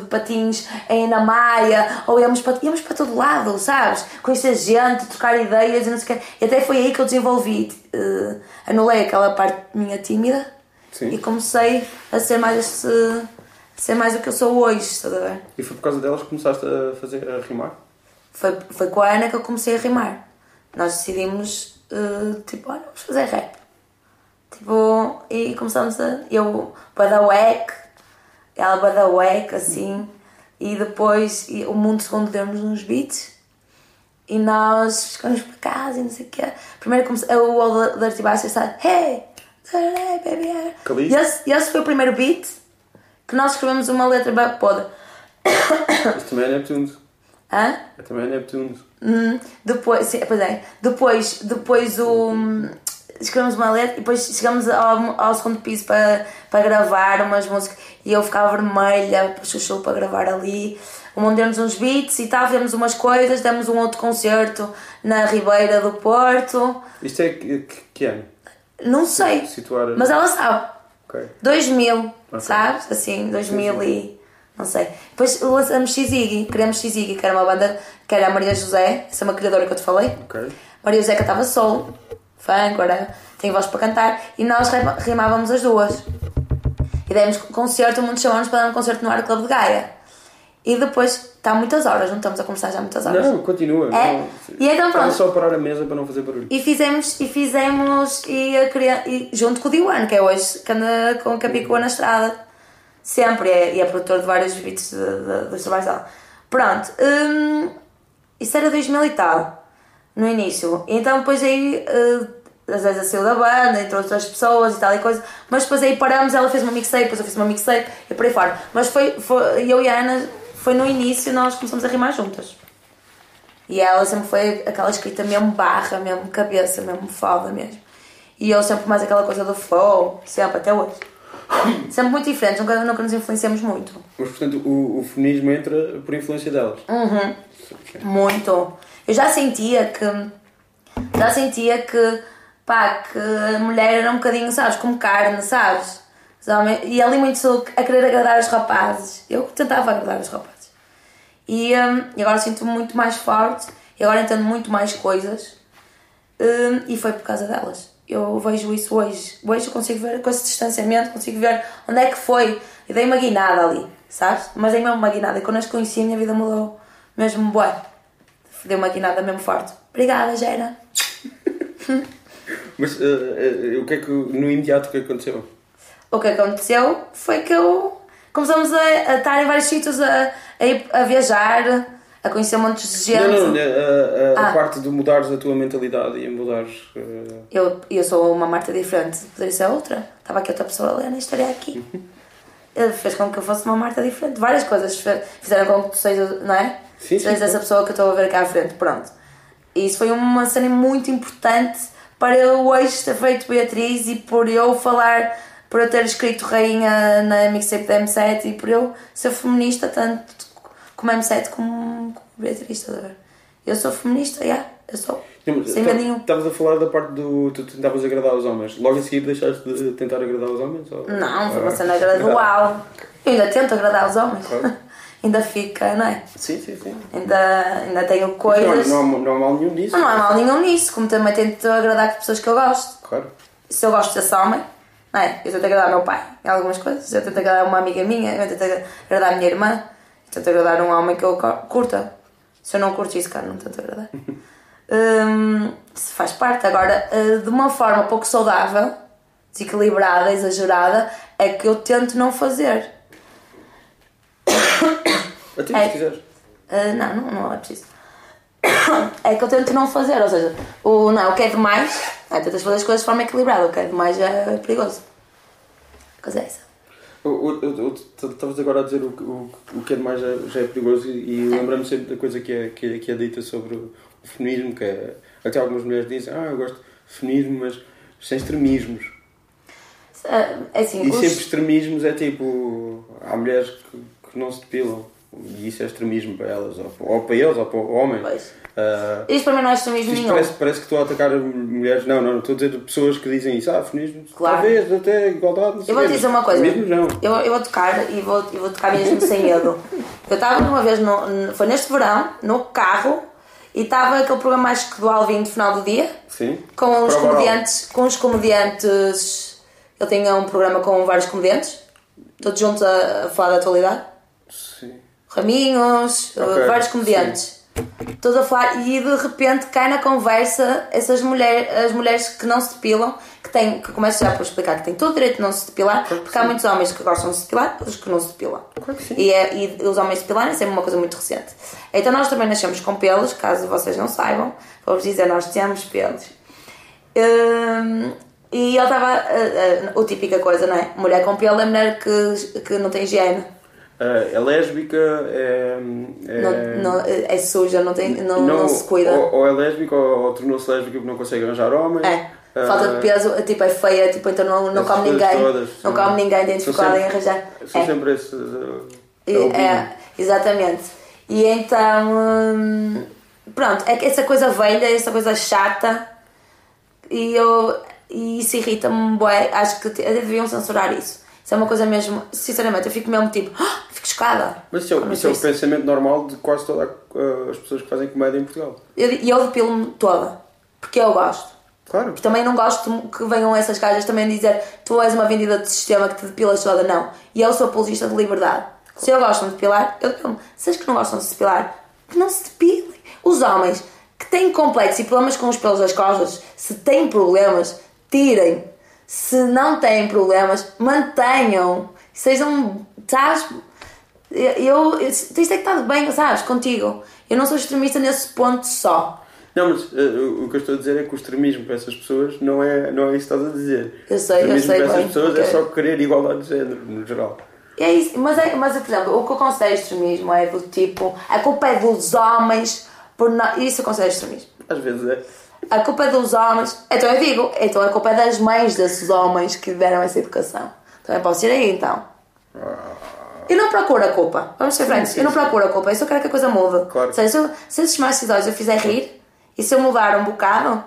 patins na Maia, ou íamos para todo lado, sabes? Conhecer gente, trocar ideias e não sei o quê. E até foi aí que eu desenvolvi, anulei aquela parte minha tímida. Sim. E comecei a ser mais o que eu sou hoje, estás a ver? E foi por causa delas que começaste a rimar? Foi com a Ana que eu comecei a rimar. Nós decidimos, tipo, olha, vamos fazer rap. Tipo, e começamos eu para dar wack, ela para dar wack, assim, e depois o Mundo Segundo deu-nos uns beats e nós ficamos para casa e não sei o quê. Primeiro o Dirty Bastard está, hey, baby. E esse foi o primeiro beat que nós escrevemos uma letra bem podre. Isso também é Neptunes. Hã? Também é Neptunes. Depois, sim, pois é. Depois escrevemos uma letra e depois chegamos ao segundo piso para gravar umas músicas e eu ficava vermelha, chuchu para gravar ali. O mundo deu-nos uns beats e tal, fizemos umas coisas, demos um outro concerto na Ribeira do Porto. Isto é que ano? Não sei, mas ela sabe. Okay. 2000, okay. Sabes? Assim, 2000 e... não sei. Depois lançamos X-Iggy, criamos X-Iggy, que era uma banda, que era a Maria José, essa é uma criadora que eu te falei. Okay. Maria José cantava solo, funk, agora tem voz para cantar, e nós rimávamos as duas. E demos concerto, o mundo chamou-nos para dar um concerto no Art Club de Gaia. E depois, está muitas horas, não estamos a conversar já há muitas horas. Não, continua. É? Não, e então pronto. só parar a mesa para não fazer barulho. E fizemos junto com o Diwan, que é hoje, que anda com a Capicua na estrada. Sempre, e é produtor de vários beats dos trabalhos dela. Pronto, isso era 2000 e tal, no início. Então depois aí, às vezes a saiu da banda, entre outras pessoas e tal e coisa. Mas depois aí paramos, ela fez uma mixtape, depois eu fiz uma mixtape e por aí fora. Mas foi eu e a Ana, foi no início, nós começamos a rimar juntas. E ela sempre foi aquela escrita mesmo barra, mesmo cabeça, mesmo foda mesmo. E eu sempre mais aquela coisa do flow, sempre, até hoje. Sempre muito diferentes, nunca nos influenciamos muito. Mas portanto o feminismo entra por influência delas? Muito. Eu já sentia que pá, que a mulher era um bocadinho, sabes, como carne, sabes? E ali muito a querer agradar os rapazes. Eu tentava agradar os rapazes. E agora sinto-me muito mais forte, e agora entendo muito mais coisas, e foi por causa delas. Eu vejo isso hoje. Hoje eu consigo ver com esse distanciamento, consigo ver onde é que foi. E dei uma guinada ali, sabes? Mas dei mesmo uma guinada. E quando as conheci, a minha vida mudou mesmo bué. Dei uma guinada mesmo forte. Obrigada, Gera. Mas o que é que no imediato o que aconteceu? O que aconteceu foi que começamos a estar em vários sítios, a viajar, a conhecer montes de gente. A parte de mudares a tua mentalidade e mudares... Eu sou uma Marta diferente, poderia ser outra. Estava aqui outra pessoa a ler na história aqui. Fez com que eu fosse uma Marta diferente. Várias coisas fizeram com que tu sejas, não é? Sim, sejas essa pessoa que eu estou a ver cá à frente, pronto. E isso foi uma cena muito importante para eu hoje ter feito Beatriz e por eu falar, por eu ter escrito Rainha na mixtape da M7 e por eu ser feminista tanto como M7 como Beatriz, estás a ver? Eu sou feminista, eu sou. Sem medo nenhum. Estavas a falar da parte do... Tu tentavas agradar os homens. Logo a seguir deixaste de tentar agradar os homens? Ou... Não, foi uma cena gradual. Eu ainda tento agradar os homens. Claro. Ainda fica, não é? Sim. Ainda tenho coisas... Não há mal nenhum nisso. Não há mal nenhum nisso, como também tento agradar as pessoas que eu gosto. Claro. Se eu gosto desse homem, não é? Eu tento agradar meu pai em algumas coisas. Eu tento agradar uma amiga minha, eu tento agradar a minha irmã. Eu tento agradar um homem que eu curta. Se eu não curto isso, cara, não tento agradar. Isso faz parte. Agora, de uma forma pouco saudável, desequilibrada, exagerada, é que eu tento não fazer. A ti, se quiseres. Não é preciso. É que eu tento não fazer, ou seja, o que é demais, tentas fazer as coisas de forma equilibrada, o que é demais é perigoso. A coisa é essa. Estavas agora a dizer o que é demais já é perigoso e lembrando-me sempre da coisa que é dita sobre o feminismo, que é, até algumas mulheres dizem, eu gosto de feminismo, mas sem extremismos. É assim, e sempre extremismos é tipo, há mulheres que que não se depilam. E isso é extremismo para elas, ou para eles, ou para o homem. Pois. Isso para mim não é extremismo nenhum. Parece que estou a atacar mulheres. Não, estou a dizer pessoas que dizem isso. Feminismo, claro. Talvez, até igualdade. Não sei. Eu vou te dizer uma coisa. Mesmo não. Eu vou tocar e vou tocar mesmo sem medo. Eu estava uma vez, foi neste verão, no carro, e estava aquele programa mágico do Alvin de final do dia. Sim. Com os comediantes. Ele tinha um programa com vários comediantes, todos juntos a falar da atualidade. Sim. Raminhos, vários comediantes. Todos a falar, e de repente cai na conversa as mulheres que não se depilam, que começo já por explicar que têm todo o direito de não se depilar, porque há muitos homens que gostam de se depilar, outros que não se depilam. E os homens depilarem é sempre uma coisa muito recente. Então nós também nascemos com pelos, caso vocês não saibam, vou-vos dizer, nós temos pelos. E ele estava, a típica coisa, não é? Mulher com pelo é mulher que não tem higiene. É lésbica, é suja, não se cuida. Ou é lésbica ou tornou-se lésbica porque não consegue arranjar homem. Falta de peso, tipo, é feia, tipo, então não come ninguém. Não come ninguém identificado em arranjar. São sempre esses. Exatamente. E então, pronto, é que essa coisa velha, essa coisa chata, e isso irrita-me, bué. Acho que deviam censurar isso. Isso é uma coisa mesmo, sinceramente, eu fico mesmo tipo, fico chocada. Mas isso é o pensamento normal de quase todas as pessoas que fazem comédia em Portugal. E eu depilo-me toda, porque eu gosto. Claro. Porque também não gosto que venham essas gajas também dizer tu és uma vendida de sistema que te depilas toda, não. E eu sou apologista de liberdade. Se eu gosto de depilar, eu depilo-me. Se as que não gostam de se depilar, que não se depilem. Os homens que têm complexos e problemas com os pelos das costas, se têm problemas, tirem. Se não têm problemas, mantenham. Sejam, sabes? Isto é que está bem, sabes? Contigo. Eu não sou extremista nesse ponto só. Não, mas o que eu estou a dizer é que o extremismo para essas pessoas não é isso que estás a dizer. Eu sei. Para essas bem, pessoas é só querer igualdade de género, no geral. É isso, mas por exemplo, o que eu considero extremismo é do tipo, a culpa é dos homens, isso eu considero extremismo. Às vezes é. A culpa é dos homens, então eu digo, então a culpa é das mães desses homens que deram essa educação. Também posso ir aí então. Eu não procuro a culpa, vamos ser francos, eu não procuro a culpa, eu só quero que a coisa mude. Claro. Ou seja, se esses machos eu fizer rir, e se eu mudar um bocado,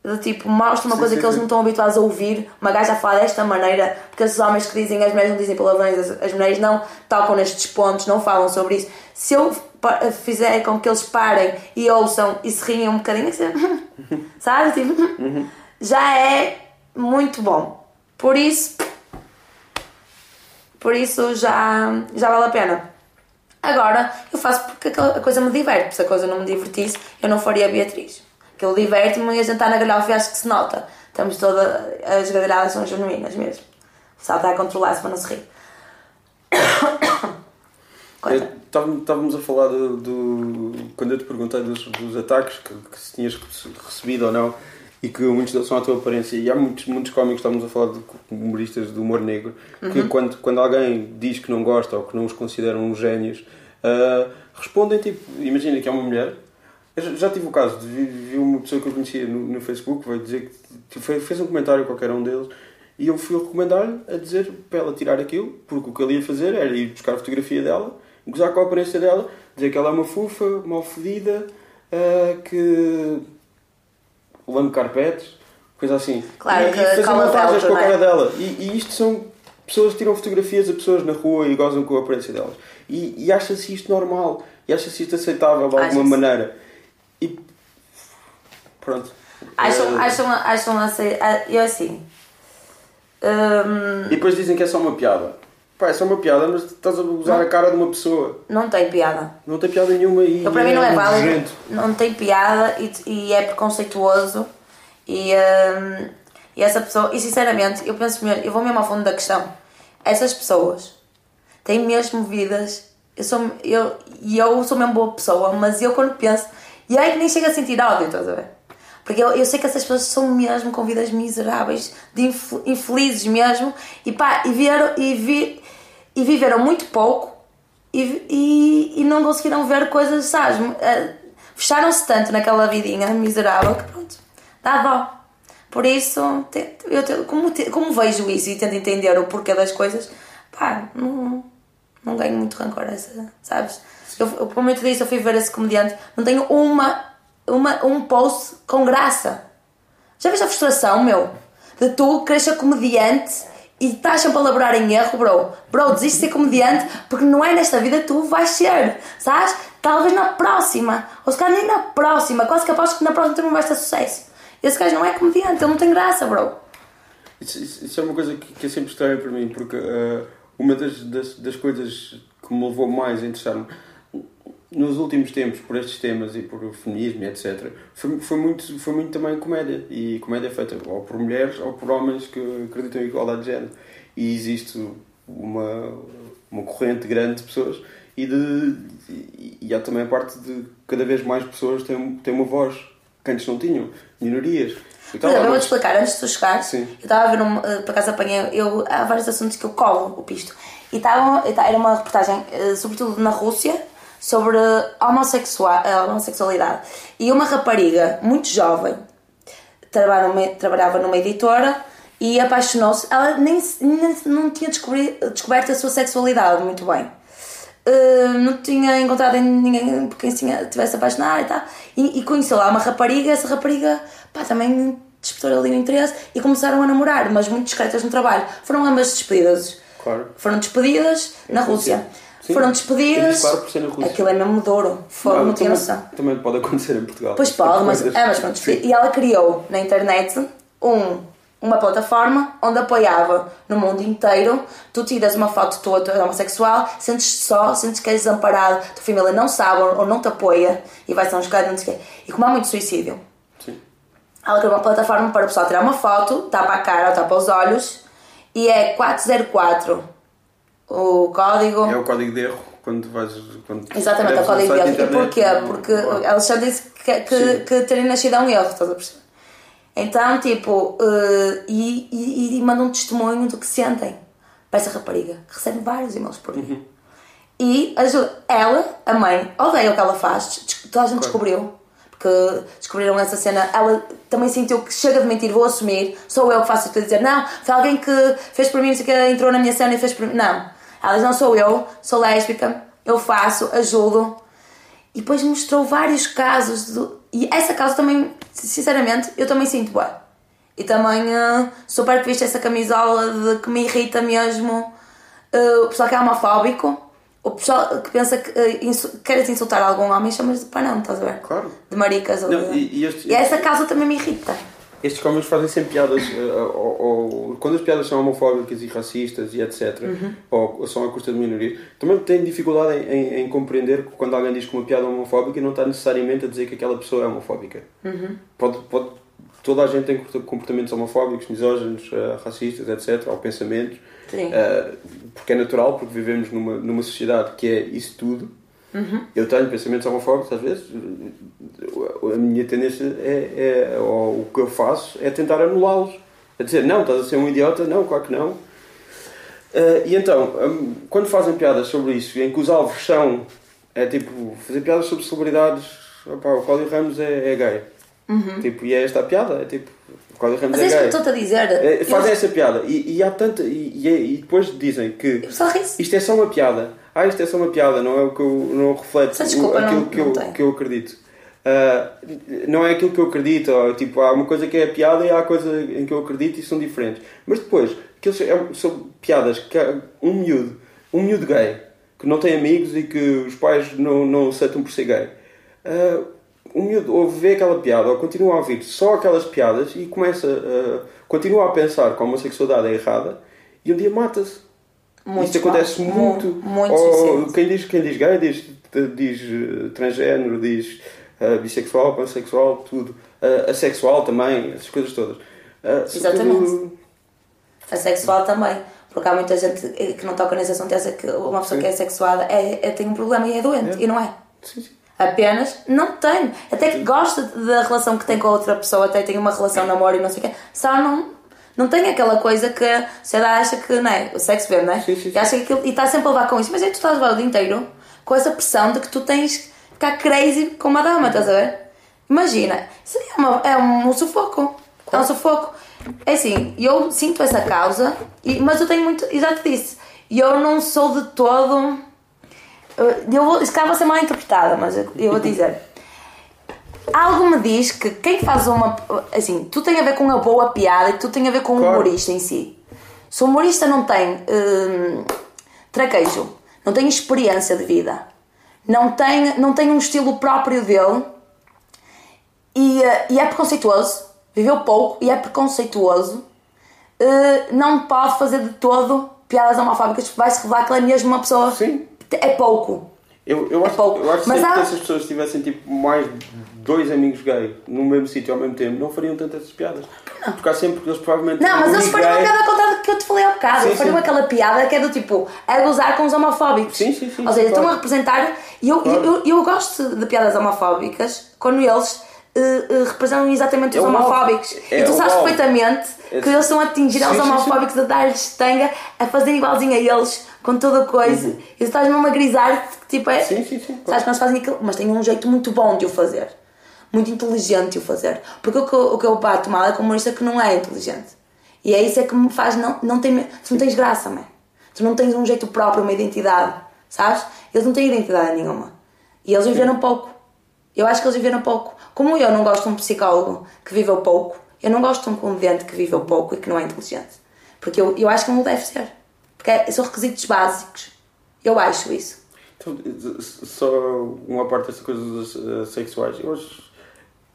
de tipo, mostro uma coisa que eles não estão habituados a ouvir, uma gaja a falar desta maneira, porque esses homens que dizem, as mulheres não dizem palavrões, as mulheres não tocam nestes pontos, não falam sobre isso. Se eu fizer com que eles parem e ouçam e se riem um bocadinho, sabe? Tipo, já é muito bom. Por isso já vale a pena. Agora, eu faço porque a coisa me diverte. Se a coisa não me divertisse, eu não faria a Beatriz. Aquilo diverte-me e a gente está na galhofa e acho que se nota. Estamos todas... As gargalhadas são genuínas mesmo. O pessoal está a controlar-se para não se rir. Estávamos a falar quando eu te perguntei dos ataques que se tinhas recebido ou não, e que muitos deles são à tua aparência, e há muitos cómicos, estamos a falar de humoristas de humor negro, que quando alguém diz que não gosta ou que não os consideram uns génios, respondem tipo, imagina que é uma mulher. Eu já tive o caso de vi uma pessoa que eu conhecia no Facebook, veio dizer que fez um comentário qualquer um deles, e eu fui recomendar-lhe a dizer para ela tirar aquilo, porque o que ele ia fazer era ir buscar a fotografia dela, gozar com a aparência dela, dizer que ela é uma fufa, mal fedida, que lambe carpetes, coisa assim. Claro, e fazer montagens com a cara dela. E isto são pessoas que tiram fotografias a pessoas na rua e gozam com a aparência delas. E acha-se isto normal, e acha-se isto aceitável de alguma maneira. E pronto. Acham eu assim. E depois dizem que é só uma piada. Pá, é só uma piada, mas estás a usar a cara de uma pessoa. Não tem piada. Não tem piada nenhuma e para mim não é válido. Não tem piada e é preconceituoso. E essa pessoa... E sinceramente, eu penso mesmo... Eu vou mesmo ao fundo da questão. Essas pessoas têm mesmo vidas... Eu sou mesmo boa pessoa, mas eu quando penso... E aí que nem chego a sentir ódio, estás a ver? Porque eu sei que essas pessoas são mesmo com vidas miseráveis, de infelizes mesmo, e viveram muito pouco e não conseguiram ver coisas, sabes? Fecharam-se tanto naquela vidinha miserável que pronto, dá dó. Por isso, como vejo isso e tento entender o porquê das coisas, pá, não ganho muito rancor a essa, sabes? Como eu te disse, eu fui ver esse comediante, não tenho um post com graça. Já vês a frustração, meu? De tu queres ser comediante e estás sempre a elaborar em erro, bro, desiste de ser comediante, porque não é nesta vida que tu vais ser, sabes? Talvez na próxima, ou se calhar nem na próxima, quase que aposto que na próxima tu não vais ter sucesso. Esse gajo não é comediante, ele não tem graça, bro. Isso é uma coisa que é sempre estranha para mim, porque uma das coisas que me levou mais a interessar-me nos últimos tempos por estes temas e por feminismo e etc. foi muito também comédia, e comédia feita ou por mulheres ou por homens que acreditam em igualdade de género, e existe uma corrente grande de pessoas e há também a parte de cada vez mais pessoas têm uma voz que antes não tinham, minorias. Então, eu vou-te explicar, antes de tu chegares, sim. Eu estava a ver, por acaso apanhei, há vários assuntos que eu colo o pisto, e era uma reportagem, sobretudo na Rússia, sobre homossexualidade, e uma rapariga muito jovem trabalhava numa editora e apaixonou-se. Ela nem não tinha descoberto a sua sexualidade muito bem, não tinha encontrado ninguém por quem tivesse apaixonado e tal, e conheceu lá uma rapariga. Essa rapariga também despertou ali o interesse e começaram a namorar, mas muito discretas no trabalho. Foram ambas despedidas. Claro. Foram despedidas na Rússia. Sim. Foram despedidas. Claro, por ser na Rússia. Aquilo é mesmo duro. Não tinha noção. Também pode acontecer em Portugal. Pois pode, mas pronto. E ela criou na internet uma plataforma onde apoiava no mundo inteiro. Tu tiras uma foto tua, tu és homossexual, sentes que és desamparado, tua família não sabe ou não te apoia e vai-se a um escada, não sei o quê. E como há muito suicídio, sim. Ela criou uma plataforma para o pessoal tirar uma foto, tapa a cara ou tapa os olhos, e é 404 o código. É o código de erro quando vais. Exatamente, é o código de erro. E porquê? Porque ela já disse que terem nascido é um erro, estás a perceber? Então, tipo, e mandam um testemunho do que sentem para essa rapariga. Recebe vários e-mails por dia. Uhum. E ela, a mãe, odeia o que ela faz. Toda a gente descobriu. Porque descobriram essa cena. Ela também sentiu que chega de mentir, vou assumir. Sou eu que faço tudo, dizer não, foi alguém que fez por mim, não sei o que, entrou na minha cena e fez por mim. Não. Ela diz, não sou eu, sou lésbica, eu faço, ajudo. E depois mostrou vários casos. E essa causa também, sinceramente, eu também sinto bem. E também super que viste essa camisola de que me irrita mesmo. O pessoal que é homofóbico, o pessoal que pensa que queres insultar algum homem, chamas de panão, estás a ver? Claro. De maricas. Não, e essa causa também me irrita. Estes homens fazem sempre piadas, ou quando as piadas são homofóbicas e racistas e etc, ou são à custa de minorias, também têm dificuldade em compreender que quando alguém diz que uma piada é homofóbica não está necessariamente a dizer que aquela pessoa é homofóbica. Toda a gente tem comportamentos homofóbicos, misóginos, racistas, etc, ou pensamentos, porque é natural, porque vivemos numa sociedade que é isso tudo. Eu tenho pensamentos homofóbicos às vezes. A minha tendência ou o que eu faço é tentar anulá-los, a dizer, não, estás a ser um idiota, não, claro que não. E então, quando fazem piadas sobre isso, em que os alvos são tipo, fazer piadas sobre celebridades, o Cláudio Ramos é gay, tipo, e é esta a piada, é tipo, o Cláudio Ramos é gay. Mas é isso que eu estou-te a dizer. Fazem essa piada e há tanta, e depois dizem que isto é só uma piada. Isto é só uma piada, não é o que eu não reflete aquilo que eu acredito. Não é aquilo que eu acredito, tipo, há uma coisa que é a piada e há a coisa em que eu acredito e são diferentes. Mas depois, são piadas que há um miúdo gay, que não tem amigos e que os pais não aceitam por ser gay. O miúdo vê aquela piada ou continua a ouvir só aquelas piadas e continua a pensar que a homossexualidade é errada e um dia mata-se. Isto acontece muito. Ou quem diz gay diz transgénero, diz bissexual, pansexual, tudo. Assexual também, essas coisas todas. Exatamente. Tudo... Assexual também. Porque há muita gente que não toca nesse assunto, acha que uma pessoa que é sexuada tem um problema e é doente. E não é. Sim. Apenas não tem. Até que gosta da relação que tem com a outra pessoa, até tem uma relação de namoro e não sei o quê. Só não tem aquela coisa que a sociedade acha que, não é? O sexo vende, não é? Sim. E acha que aquilo, e está sempre a levar com isso. Mas aí tu estás a levar o dia inteiro com essa pressão de que tu tens que ficar crazy com uma dama, estás a ver? Imagina, isso é um sufoco. É um sufoco. É assim, eu sinto essa causa, mas eu tenho muito, e já te disse, E eu não sou de todo... Se calhar vou ser mal interpretada, mas eu vou dizer... Algo me diz que quem faz uma... Assim, tudo tem a ver com a boa piada e tudo tem a ver com o humorista em si. Se o humorista não tem traquejo, não tem experiência de vida, não tem um estilo próprio dele e é preconceituoso, viveu pouco e é preconceituoso, não pode fazer de todo piadas homofóbicas, porque vai-se revelar que ele é mesmo uma pessoa... Sim. É pouco. Eu acho que se essas pessoas tivessem tipo mais 2 amigos gays no mesmo sítio ao mesmo tempo, não fariam tantas essas piadas. Não. Porque há sempre que eles provavelmente... Não, mas eles fariam uma piada contada que eu te falei há bocado. Eles fariam aquela piada que é do tipo, é gozar com os homofóbicos. Sim. Ou seja, estão a representar... E eu gosto de piadas homofóbicas quando eles representam exatamente os homofóbicos. E tu sabes perfeitamente que eles estão a atingir aos homofóbicos, a dar-lhes tanga, a fazer igualzinho a eles, com toda a coisa. E tu estás mesmo a grisar, tipo, é... Sim. Sabes que nós fazem aquilo, mas têm um jeito muito bom de o fazer. Muito inteligente de o fazer. Porque o que eu bato mal é com o humorista que não é inteligente. E é isso que me faz não ter... Tu não tens graça, man. Tu não tens um jeito próprio, uma identidade. Sabes? Eles não têm identidade nenhuma. E eles viveram pouco. Eu acho que eles viveram pouco. Como eu não gosto de um psicólogo que viveu pouco, eu não gosto de um comediante que viveu pouco e que não é inteligente. Porque eu acho que não deve ser. Porque são requisitos básicos. Eu acho isso. Então, só uma parte dessas coisas sexuais. Eu acho,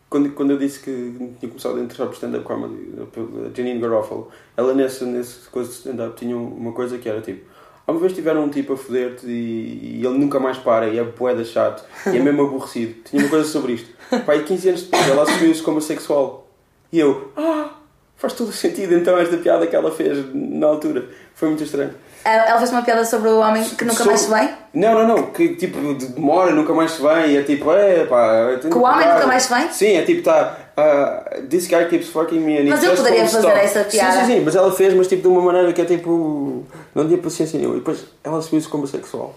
quando eu disse que tinha começado a interessar por stand-up comedy, a Janine Garofalo, ela nessa coisa de stand-up tinha uma coisa que era tipo: uma vez tiveram um tipo a foder-te e ele nunca mais para e é bué chato e é mesmo aborrecido. Tinha uma coisa sobre isto. Pá, e 15 anos depois ela assumiu-se como assexual. E eu, faz todo o sentido então esta piada que ela fez na altura. Foi muito estranho. Ela fez uma piada sobre o homem que nunca mais se vem? Não, que tipo demora, nunca mais se vem e é tipo, que o homem nunca mais se vem? Sim, é tipo, this guy keeps fucking me and mas eu poderia fazer essa piada. Sim, mas ela fez, mas tipo de uma maneira que é tipo, não tinha paciência nenhuma. E depois ela assumiu-se como sexual.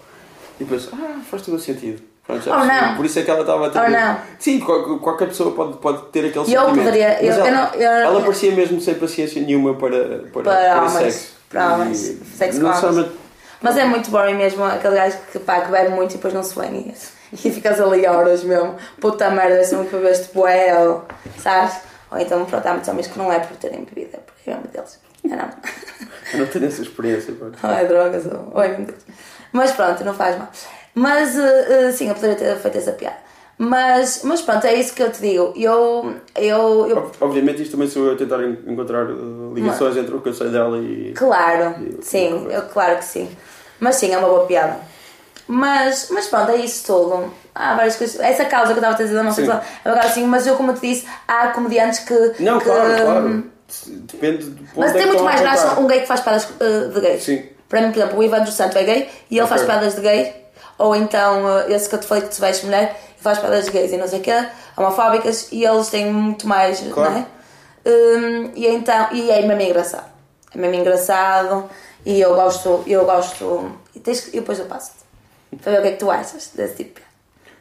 E depois, faz todo o sentido. Pronto, não. Por isso é que ela estava a ter... não. Sim, qualquer pessoa pode ter aquele sentimento. Eu poderia... Ela parecia mesmo sem paciência nenhuma para sexo. Para homens. Sexo com homens. Mas é muito boring mesmo, aquele gajo que bebe muito e depois não se vem e ficas ali horas mesmo. Puta merda, deve ser muito para ver este boel, sabes? Ou então, pronto, há muitos homens que não é por terem bebido, é por mesmo deles. Não. Eu não tenho essa experiência. Ou é drogas, ou é mesmo deles. Mas pronto, não faz mal. Mas sim, eu poderia ter feito essa piada. Mas pronto, é isso que eu te digo. Eu... Obviamente isto também sou eu a tentar encontrar ligações entre o que eu sei dela e... Claro, sim, claro que sim. Mas sim, é uma boa piada. Mas pronto, é isso tudo. Há várias coisas. Essa causa que eu estava a dizer da não sexual é uma assim, mas eu, como te disse, há comediantes que... Não, claro. Depende do ponto. Mas tem muito mais graça um gay que faz piadas de gays. Sim. Para mim, por exemplo, o Ivan dos Santos é gay e ele faz piadas de gay. Ou então, esse que eu te falei que tu vais mulher e faz piadas de gays e não sei o quê, homofóbicas, e eles têm muito mais, claro. Não é? E é mesmo engraçado. É mesmo engraçado e eu gosto e depois eu passo-te para ver o que é que tu achas desse tipo.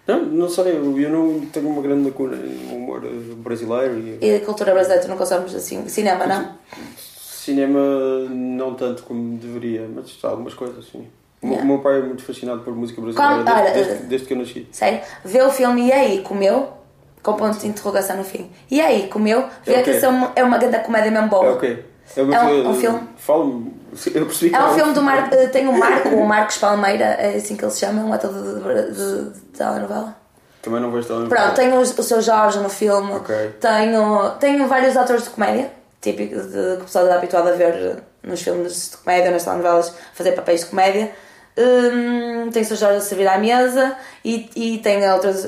Não sei, eu não tenho uma grande lacuna em humor brasileiro. E a cultura brasileira, tu não consomes assim, cinema, não? Cinema não tanto como deveria, mas algumas coisas, sim. O meu pai é muito fascinado por música brasileira desde que eu nasci. Sério? Vê o filme E aí, comeu? Com ponto de interrogação no fim. E aí, comeu? Vê que isso é uma grande comédia mesmo boa. É ok. É um filme. Fala-me, eu percebi que é um filme do tem o Marcos Palmeira, é assim que ele se chama, um ator de telenovela. Também não vejo telenovela. Pronto, tem o seu Jorge no filme. Okay. Tenho vários atores de comédia, típico que o pessoal está habituado a ver nos filmes de comédia, nas telenovelas, fazer papéis de comédia. Tem o seu Jorge a servir à mesa e tem outras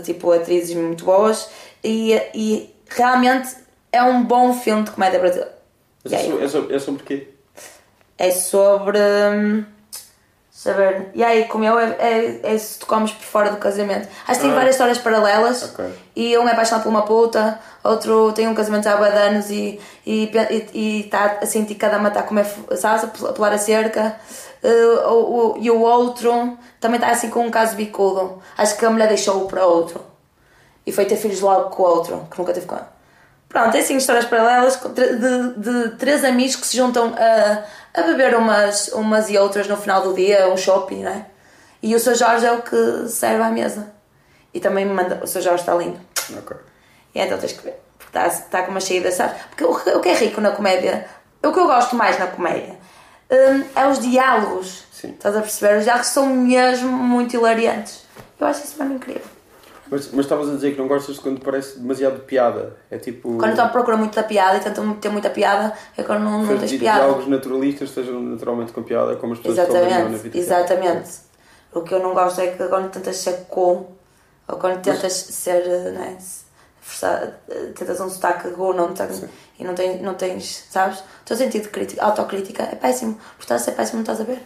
tipo atrizes muito boas e realmente é um bom filme de comédia brasileira. É sobre quê? É sobre saber. E aí, comeu é se tu comes por fora do casamento. Acho que tem várias histórias paralelas. Okay. E um é apaixonado por uma puta, outro tem um casamento há bué de anos e está a sentir que cada uma está a comer, sabes, a pular a cerca. E o outro também está assim com um caso bicudo. Acho que a mulher deixou-o para outro e foi ter filhos logo com o outro, que nunca teve com ela. Pronto, é assim histórias paralelas de 3 amigos que se juntam a beber umas e outras no final do dia, um shopping, não é? E o Sr. Jorge é o que serve à mesa. E também me manda, o Sr. Jorge está lindo. Ok. E então tens que ver, porque está com uma saída, sabes? Porque o que é rico na comédia, o que eu gosto mais na comédia, é os diálogos. Sim. Estás a perceber? Os diálogos são mesmo muito hilariantes. Eu acho isso mesmo incrível. Mas estavas a dizer que não gostas quando parece demasiado piada. É tipo... Quando estou à procura muito da piada e tento ter muita piada, é quando não tens piada. Diálogos naturalistas estejam naturalmente com piada, como as pessoas falam na vida. Exatamente. O que eu não gosto é que quando tentas ser com, ou quando tentas ser, não é? Tentas um sotaque com, e não tens, sabes? O teu sentido de crítica, autocrítica é péssimo. Por estás a ser péssimo, não estás a ver.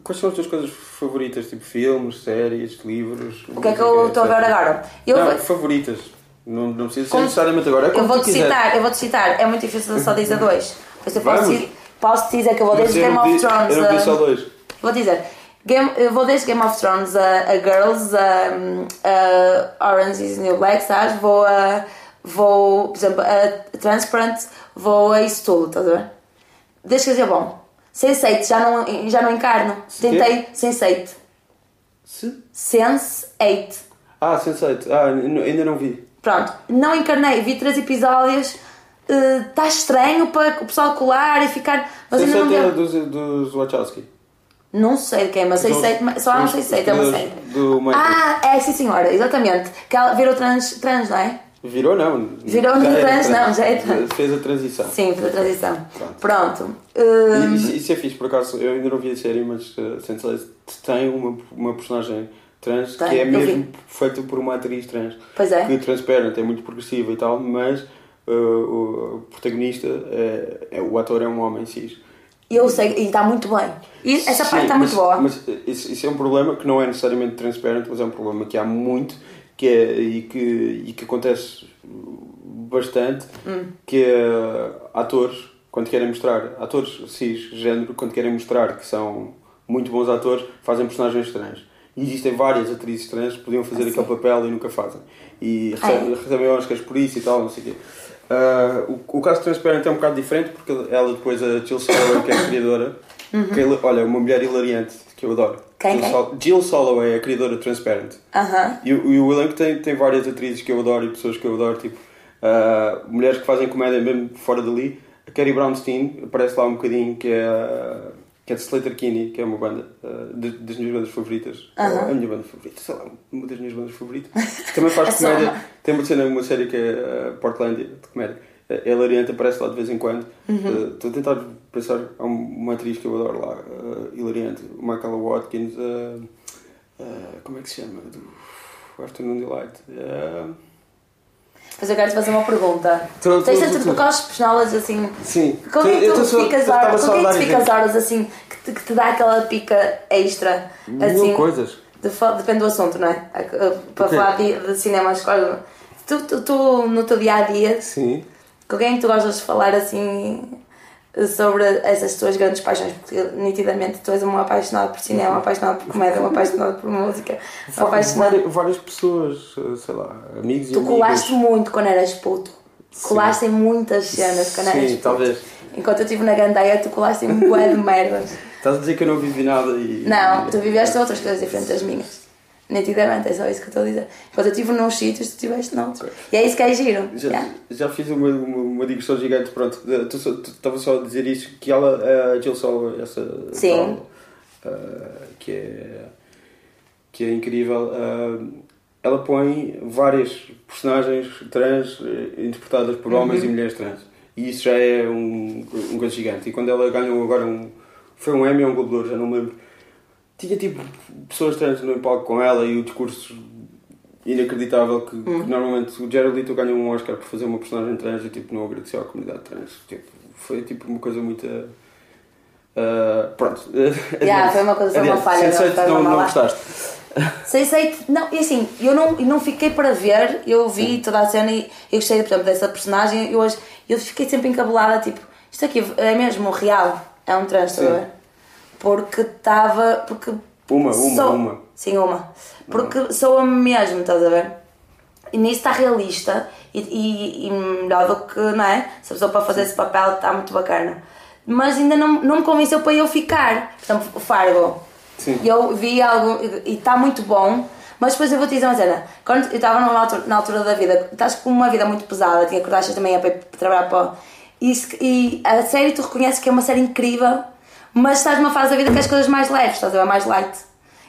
Quais são as tuas coisas favoritas? Tipo filmes, séries, livros? O que é que eu estou a ver agora? Favoritas. Não precisa ser necessariamente agora. É eu vou-te citar. É muito difícil só dizer 2. Pois eu posso dizer que eu vou desde Game of Thrones. Eu não vi só 2. Vou dizer. Eu vou desde Game of Thrones a Girls, a Orange is the New Black, sabes? Vou, por exemplo, a Transparent, vou a isso tudo, estás a ver? Desde que seja bom. Sense8, já não encarno. Tentei Sense8. Sense8. Sense8. Ainda não vi. Pronto, não encarnei, vi 3 episódios. Está estranho para o pessoal colar e ficar. Mas ainda não deu. Dos Wachowski. Não sei de quem, mas Sense8, só não Sense8, é uma série. Sim senhora, exatamente. Que ela virou trans, não é? Virou não. Virou trans, não, já é trans. Fez a transição. Sim, fez a transição. Pronto. Isso é fixe, por acaso, eu ainda não vi a série, mas Sense8 tem uma personagem trans que é mesmo feita por uma atriz trans. Pois é. Que Transparent é muito progressiva e tal, mas o protagonista, o ator é um homem cis. Eu sei, e está muito bem. E essa parte está muito boa. Mas isso é um problema que não é necessariamente Transparent, mas é um problema que há muito e que acontece bastante, que é atores cisgênero, quando querem mostrar que são muito bons atores, fazem personagens trans. E existem várias atrizes trans que podiam fazer aquele papel e nunca fazem. E recebem Oscars por isso e tal, não sei o quê. O caso de Transparent é um bocado diferente, porque ela depois, a Jill Soloway, que é a criadora, olha, uma mulher hilariante que eu adoro. Jill Soloway é a criadora de Transparent. E o elenco tem várias atrizes que eu adoro e pessoas que eu adoro, tipo mulheres que fazem comédia mesmo fora dali. A Carrie Brownstein aparece lá um bocadinho, que é de Sleater-Kinney, que é uma banda das minhas bandas favoritas. A minha banda favorita, sei lá, uma das minhas bandas favoritas. Também faz comédia. Tem uma série que é Portlandia, de comédia. É hilariante, aparece lá de vez em quando. Estou a tentar pensar, há uma atriz que eu adoro lá, hilariante, Michaela Watkins, como é que se chama? Do Afternoon Delight. Mas eu quero te fazer uma pergunta. Tens sempre aquelas personagens assim. Sim. Com quem tu ficas horas assim que te dá aquela pica extra? Assim, coisas. Depende do assunto, não é? Para falar de cinema, escolhe. Tu no teu dia a dia. Sim. Com quem tu gostas de falar assim sobre essas tuas grandes paixões? Porque nitidamente tu és uma apaixonada por cinema, uma apaixonada por comédia, uma apaixonada por música, várias pessoas, sei lá, amigos e amigas. Tu colaste muito quando eras puto. Colaste em muitas cenas quando eras puto. Sim, talvez. Enquanto eu estive na Gandeia, tu colaste em bué de merdas. Estás a dizer que eu não vivi nada e... Não, tu viveste outras coisas diferentes das minhas. Nitidamente, é só isso que eu estou a dizer. Quando eu estive num sítios, tu estiveste noutros. E é isso que é giro. Já fiz uma digressão gigante, pronto. Tu estava só a dizer isso, que ela, a Jill Soloway, essa... Sim. Tal, que é incrível. Ela põe várias personagens trans interpretadas por homens e mulheres trans. E isso já é um coisa gigante. E quando ela ganhou agora foi um Emmy ou um Globo de Ouro, já não me lembro. Tinha tipo pessoas trans no palco com ela e o discurso inacreditável que normalmente o Jared Leto ganhou um Oscar por fazer uma personagem trans e tipo não agradeceu à comunidade trans. Tipo, foi tipo uma coisa muito... pronto. Foi uma coisa, uma falha. Não gostaste? Sense8, não, e assim, eu não fiquei para ver, eu vi toda a cena e eu gostei, por exemplo, dessa personagem. Eu fiquei sempre encabulada, tipo, isto aqui é mesmo real, é um trans, estás a ver? Porque estava. Uma. Sim, uma. Porque soa-me mesmo, estás a ver? nisso está realista e melhor do que, não é? Se a pessoa para fazer esse papel está muito bacana. Mas ainda não me convenceu para eu ficar. Por exemplo, o Fargo. Sim. Eu vi algo e está muito bom, mas depois eu vou te dizer uma cena. Quando eu estava na altura da vida, estás com uma vida muito pesada, tinha que acordar também para ir trabalhar para... E a série tu reconheces que é uma série incrível, mas estás numa fase da vida que as coisas mais leves, estás a ver, mais light.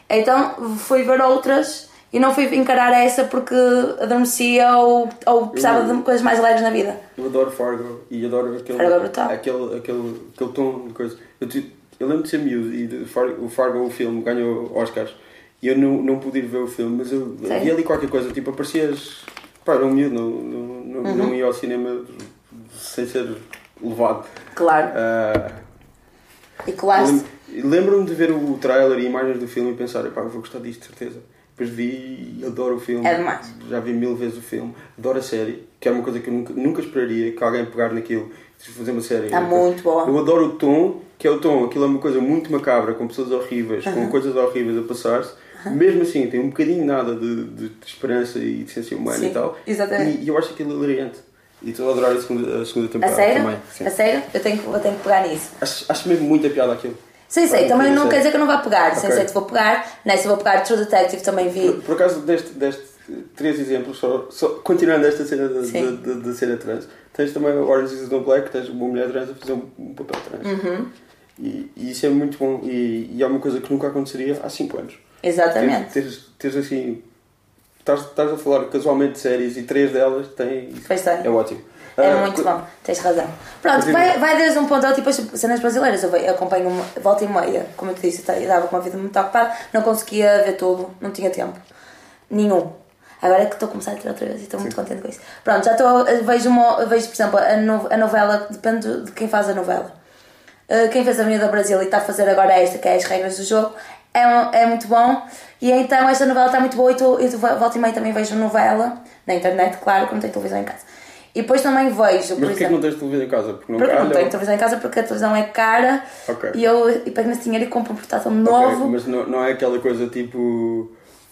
Então fui ver outras e não fui encarar essa porque adormecia ou precisava de coisas mais leves na vida. Eu adoro Fargo e adoro aquele tom de coisa. Eu lembro de ser miúdo e o Fargo, o filme, ganhou Oscars e eu não pude ir ver o filme, mas eu vi ali qualquer coisa, tipo, aparecias, pá, era um miúdo, não ia ao cinema sem ser levado. Claro. E colaste. Lembro-me de ver o trailer e imagens do filme e pensar, pá, eu vou gostar disto, de certeza. Depois vi e adoro o filme. É demais. Já vi 1000 vezes o filme. Adoro a série, que é uma coisa que eu nunca esperaria que alguém pegar naquilo e fazer uma série. Está muito boa. Eu adoro o tom, que é o tom. Aquilo é uma coisa muito macabra, com pessoas horríveis, com coisas horríveis a passar-se. Mesmo assim, tem um bocadinho nada de esperança e de essência humana. Sim, e tal. Exatamente. E eu acho aquilo hilariante. E estou a adorar a segunda temporada. A sério? Também. Sim. A sério? Eu tenho que pegar nisso. Acho mesmo muita piada aquilo. Sei, também não quer dizer que eu não vá pegar, sei se vou pegar, nessa vou pegar True Detective, também vi. Por acaso deste 3 exemplos, só continuando esta cena da cena trans, tens também o Orange is the New Black, tens uma mulher trans a fazer um papel trans. E isso é muito bom e é uma coisa que nunca aconteceria há 5 anos. Exatamente. Teres assim, estás a falar casualmente de séries e 3 delas têm. É ótimo. É muito bom, tens razão. Pronto, vai desde um ponto ao tipo as cenas brasileiras. Eu acompanho volta e meia, como eu te disse, eu dava com uma vida muito ocupada, não conseguia ver tudo, não tinha tempo nenhum. Agora é que estou a começar a ter outra vez e estou muito contente com isso. Pronto, já vejo, por exemplo, a novela, depende de quem faz a novela. Quem fez a Avenida do Brasil e está a fazer agora esta, que é as regras do jogo, é muito bom. E então esta novela está muito boa e eu volta e meia também vejo novela, na internet, claro, que não tenho televisão em casa. E depois também vejo... Mas porquê que não tens televisão em casa? Porque não tenho televisão em casa porque a televisão é cara. E eu pego nesse dinheiro e compro um portátil novo. Mas não é aquela coisa tipo...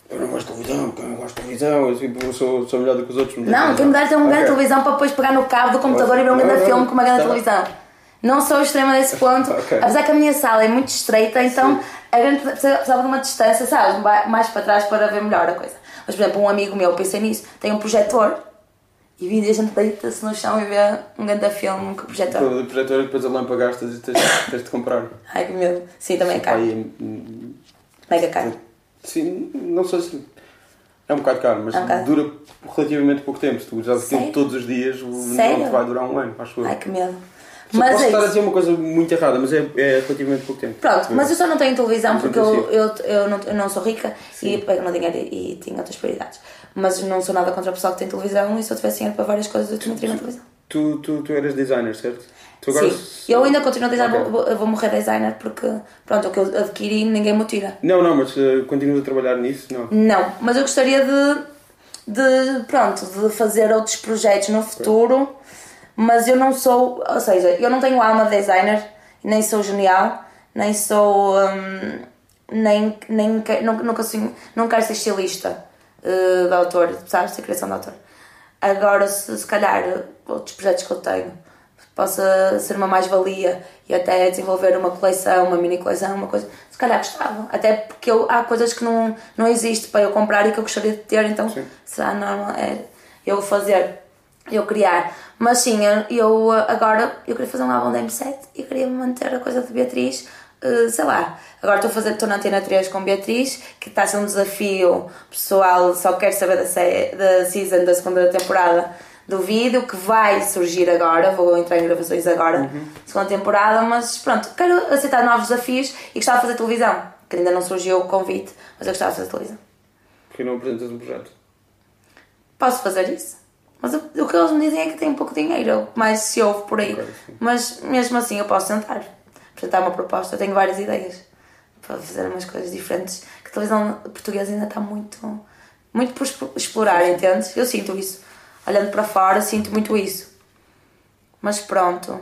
Eu não gosto de televisão, porque eu não gosto de televisão, eu sou melhor do que os outros. Não, quem me dá é ter uma grande televisão para depois pegar no cabo do computador e ver um grande filme com uma grande televisão. Não sou extrema nesse ponto, apesar que a minha sala é muito estreita, então a grande precisava de uma distância, sabes, mais para trás para ver melhor a coisa. Mas, por exemplo, um amigo meu, pensei nisso, tem um projetor. E vi a gente deita-se no chão e vê um grande filme com o projetor. O projetor e depois a lâmpada gastas e tens de comprar. Ai, que medo. Sim, também é caro. Mega caro. Sim, não sei se... É um bocado caro, mas dura relativamente pouco tempo. Se tu usares aquilo todos os dias, não te vai durar um ano, acho eu. Ai, que medo. Mas posso estar a dizer uma coisa muito errada, mas é relativamente pouco tempo. Pronto, mas eu só não tenho televisão porque eu não sou rica e pego no dinheiro e tenho outras prioridades. Mas não sou nada contra o pessoal que tem televisão e se eu tivesse dinheiro para várias coisas eu também teria uma televisão. Tu eras designer, certo? Tu agora... Sim, eu ainda continuo a designer, vou morrer designer porque pronto, o que eu adquiri ninguém me tira. Não, mas continuas a trabalhar nisso? Não, mas eu gostaria de fazer outros projetos no futuro. Mas eu não sou, ou seja, eu não tenho alma de designer, nem sou genial, nem sou, não quero ser estilista de autor, sabes, de criação de autor. Agora, se calhar, outros projetos que eu tenho, possa ser uma mais-valia e até desenvolver uma coleção, uma mini-coleção, uma coisa, se calhar gostava. Até porque há coisas que não existem para eu comprar e que eu gostaria de ter, então, será normal, eu fazer, eu criar. Mas sim, eu agora queria fazer um álbum da M7 e queria manter a coisa de Beatriz, sei lá. Agora estou na Antena 3 com Beatriz, que está a ser um desafio pessoal, só quero saber da season da segunda temporada do vídeo, que vai surgir agora, vou entrar em gravações agora, segunda temporada, mas pronto, quero aceitar novos desafios e gostava de fazer televisão, que ainda não surgiu o convite, mas eu gostava de fazer televisão. Porquê não apresentas um projeto? Posso fazer isso? Mas o que eles me dizem é que tem pouco dinheiro, mais se ouve por aí. Mas mesmo assim eu posso tentar apresentar uma proposta. Eu tenho várias ideias para fazer umas coisas diferentes. Que a televisão portuguesa ainda está muito por explorar, entendes? Eu sinto isso. Olhando para fora, sinto muito isso. Mas pronto.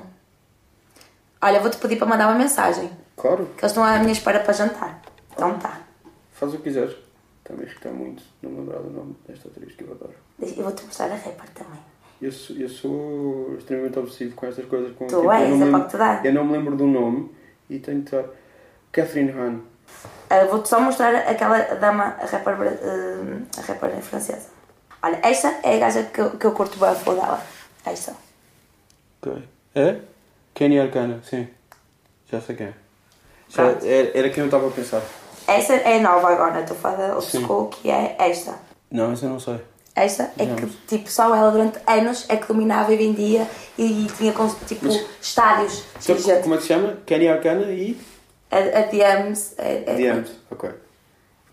Olha, vou-te pedir para mandar uma mensagem. Claro. Que eles estão à minha espera para jantar. Então tá. Faz o que quiseres. Está-me a irritar muito não me lembrar do nome desta atriz que eu adoro. Eu vou-te mostrar a rapper também. Eu sou extremamente obsessivo com estas coisas. Tu és, é para que te dá. Eu não me lembro do nome e tenho de estar... Catherine Hahn. Vou-te só mostrar aquela dama, a rapper francesa. Olha, esta é a gaja que eu curto bem a flor dela. Esta. Ok. É? Kenny Arcana, sim. Já sei quem é. Era quem eu estava a pensar. Esta é nova agora, estou a falar da old school, que é esta. Não, essa eu não sei. Esta é que, tipo, só ela durante anos é que dominava e vendia e tinha, tipo, estádios. Então, como é que se chama? Kenny Arcana e... A DMs. DMs, ok.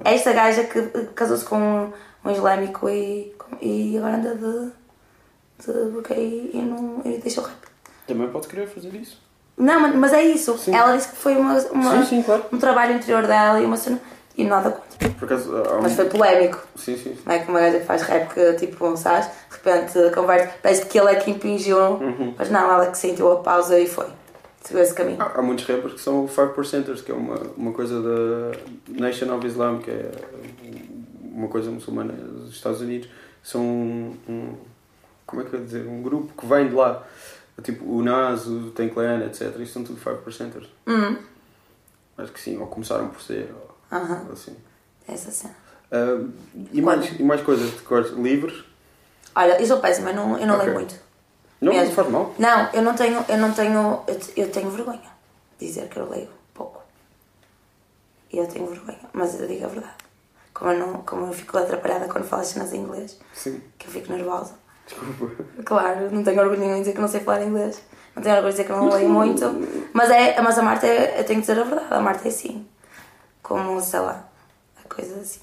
Esta gaja que casou-se com um islâmico e agora anda de bloqueio e deixou rap. Também pode querer fazer isso. Não, mas é isso. Sim. Ela disse que foi sim, claro. um trabalho interior dela e uma cena... E nada contra. Por acaso, mas foi polémico. Sim. Não é que uma gaja que faz rap que, tipo, sabes, de repente converte, parece que ele é que impingiu, mas não, ela que sentiu a pausa e foi. Seguiu esse caminho. Há muitos rappers que são 5%ers, que é uma coisa da Nation of Islam, que é uma coisa muçulmana dos Estados Unidos. São como é que eu ia dizer? Um grupo que vem de lá. Tipo, o Nas, o Ten Clan, etc. Isso são tudo 5%ers. Acho que sim, ou começaram por ser... Assim. Essa cena. E mais coisas de cores livres? Olha, eu sou péssima, eu não leio muito. Não faz mal? Não, eu tenho vergonha de dizer que eu leio pouco. E eu tenho vergonha, mas eu digo a verdade. Como eu fico atrapalhada quando falo as cenas em inglês, sim. Que eu fico nervosa. Desculpa. Claro, não tenho orgulho nenhum em dizer que não sei falar inglês. Não tenho orgulho de dizer que não leio muito. Mas a Marta, eu tenho que dizer a verdade, a Marta é assim. Como, sei lá, coisas assim.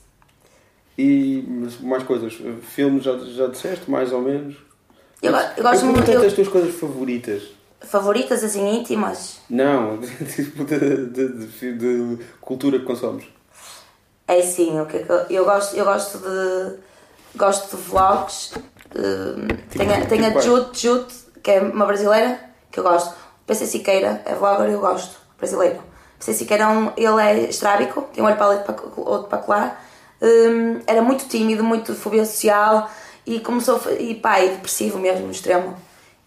E mais coisas? Filmes já disseste, mais ou menos? Eu gosto muito... Quais são as tuas coisas favoritas? Favoritas, assim, íntimas? Não, tipo de cultura que consomes. É sim, eu gosto de vlogs. Tem a Jute, que é uma brasileira, que eu gosto. O PC Siqueira é vlogger, eu gosto, brasileiro. PC Siqueira ele é estrábico, tem um olho para ali outro para lá. Era muito tímido, muito fobia social e começou, e depressivo mesmo, no extremo.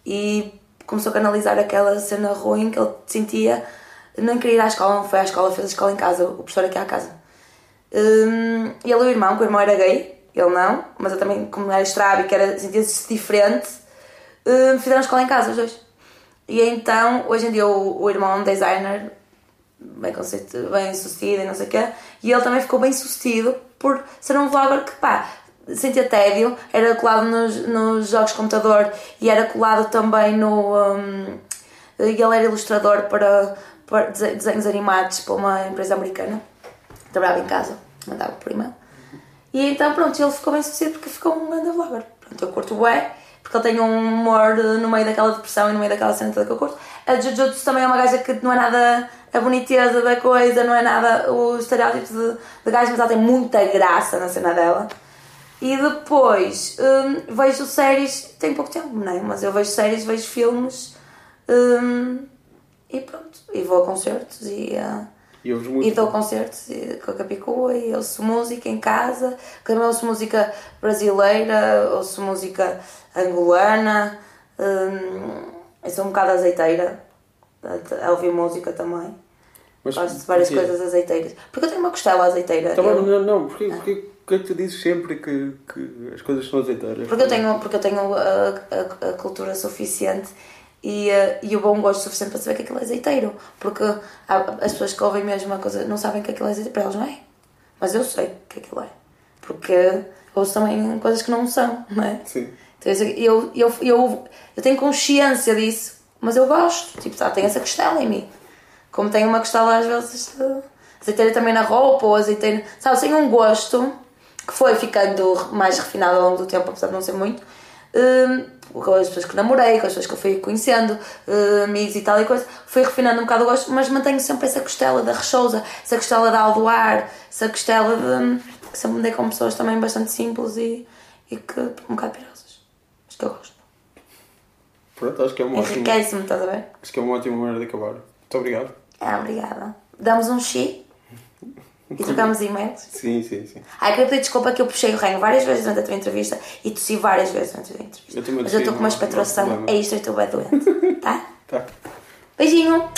E começou a canalizar aquela cena ruim que ele sentia. Não queria ir à escola, não foi à escola, fez a escola em casa, o professor aqui à casa. Ele e o irmão, que o irmão era gay, ele não, mas eu também, como era estrábico, sentia-se diferente, fizeram a escola em casa os dois. E então, hoje em dia, o irmão é um designer bem sucedido e não sei o quê, e ele também ficou bem sucedido por ser um vlogger que sentia tédio, era colado nos jogos de computador e era colado também e ele era ilustrador para desenhos animados para uma empresa americana, trabalhava em casa, mandava por e-mail, e então pronto, ele ficou bem sucedido porque ficou um grande vlogger. Pronto, eu curto bué, porque ele tem um humor no meio daquela depressão e no meio daquela cena toda que eu curto. A Jujutsu também é uma gaja que não é nada a boniteza da coisa, não é nada o estereótipo de gajo, mas ela tem muita graça na cena dela. E depois vejo séries, tenho pouco tempo, não é? Mas eu vejo séries, vejo filmes e pronto. E vou a concertos e dou concertos com a Capicua e ouço música em casa. Também ouço música brasileira, ouço música angolana. Eu sou um bocado azeiteira a ouvir música também. Mas gosto de várias coisas azeiteiras. Porque eu tenho uma costela azeiteira. Não, porque é que tu dizes sempre que as coisas são azeiteiras? Porque eu tenho a cultura suficiente e o bom gosto suficiente para saber que aquilo é azeiteiro. Porque as pessoas que ouvem mesmo a coisa não sabem que aquilo é azeiteiro. Para elas não é. Mas eu sei que aquilo é. Porque ouço também coisas que não são, não é? Sim. Então, eu tenho consciência disso, mas eu gosto. Tipo, tenho essa costela em mim. Como tenho uma costela às vezes azeiteira também na roupa, ou azeiteira... Sabe, tenho um gosto que foi ficando mais refinado ao longo do tempo, apesar de não ser muito, com as pessoas que namorei, com as pessoas que eu fui conhecendo, amigos e tal e coisa, fui refinando um bocado o gosto, mas mantenho sempre essa costela da Rechousa, essa costela da Aldoar, essa costela de... Sempre me dei com pessoas também bastante simples e que um bocado pirosas. Mas que eu gosto. Pronto, acho que é uma ótima... Enriquece-me, estás a ver? Acho que é uma ótima maneira de acabar. Muito obrigado. Obrigada. Damos um chi? E trocamos e-mails? Sim. Eu queria pedir desculpa que eu puxei o ranho várias vezes durante a tua entrevista e tossi várias vezes durante a tua entrevista. Mas eu estou com uma expectoração extra e estou bem doente. Tá? Tá. Beijinho!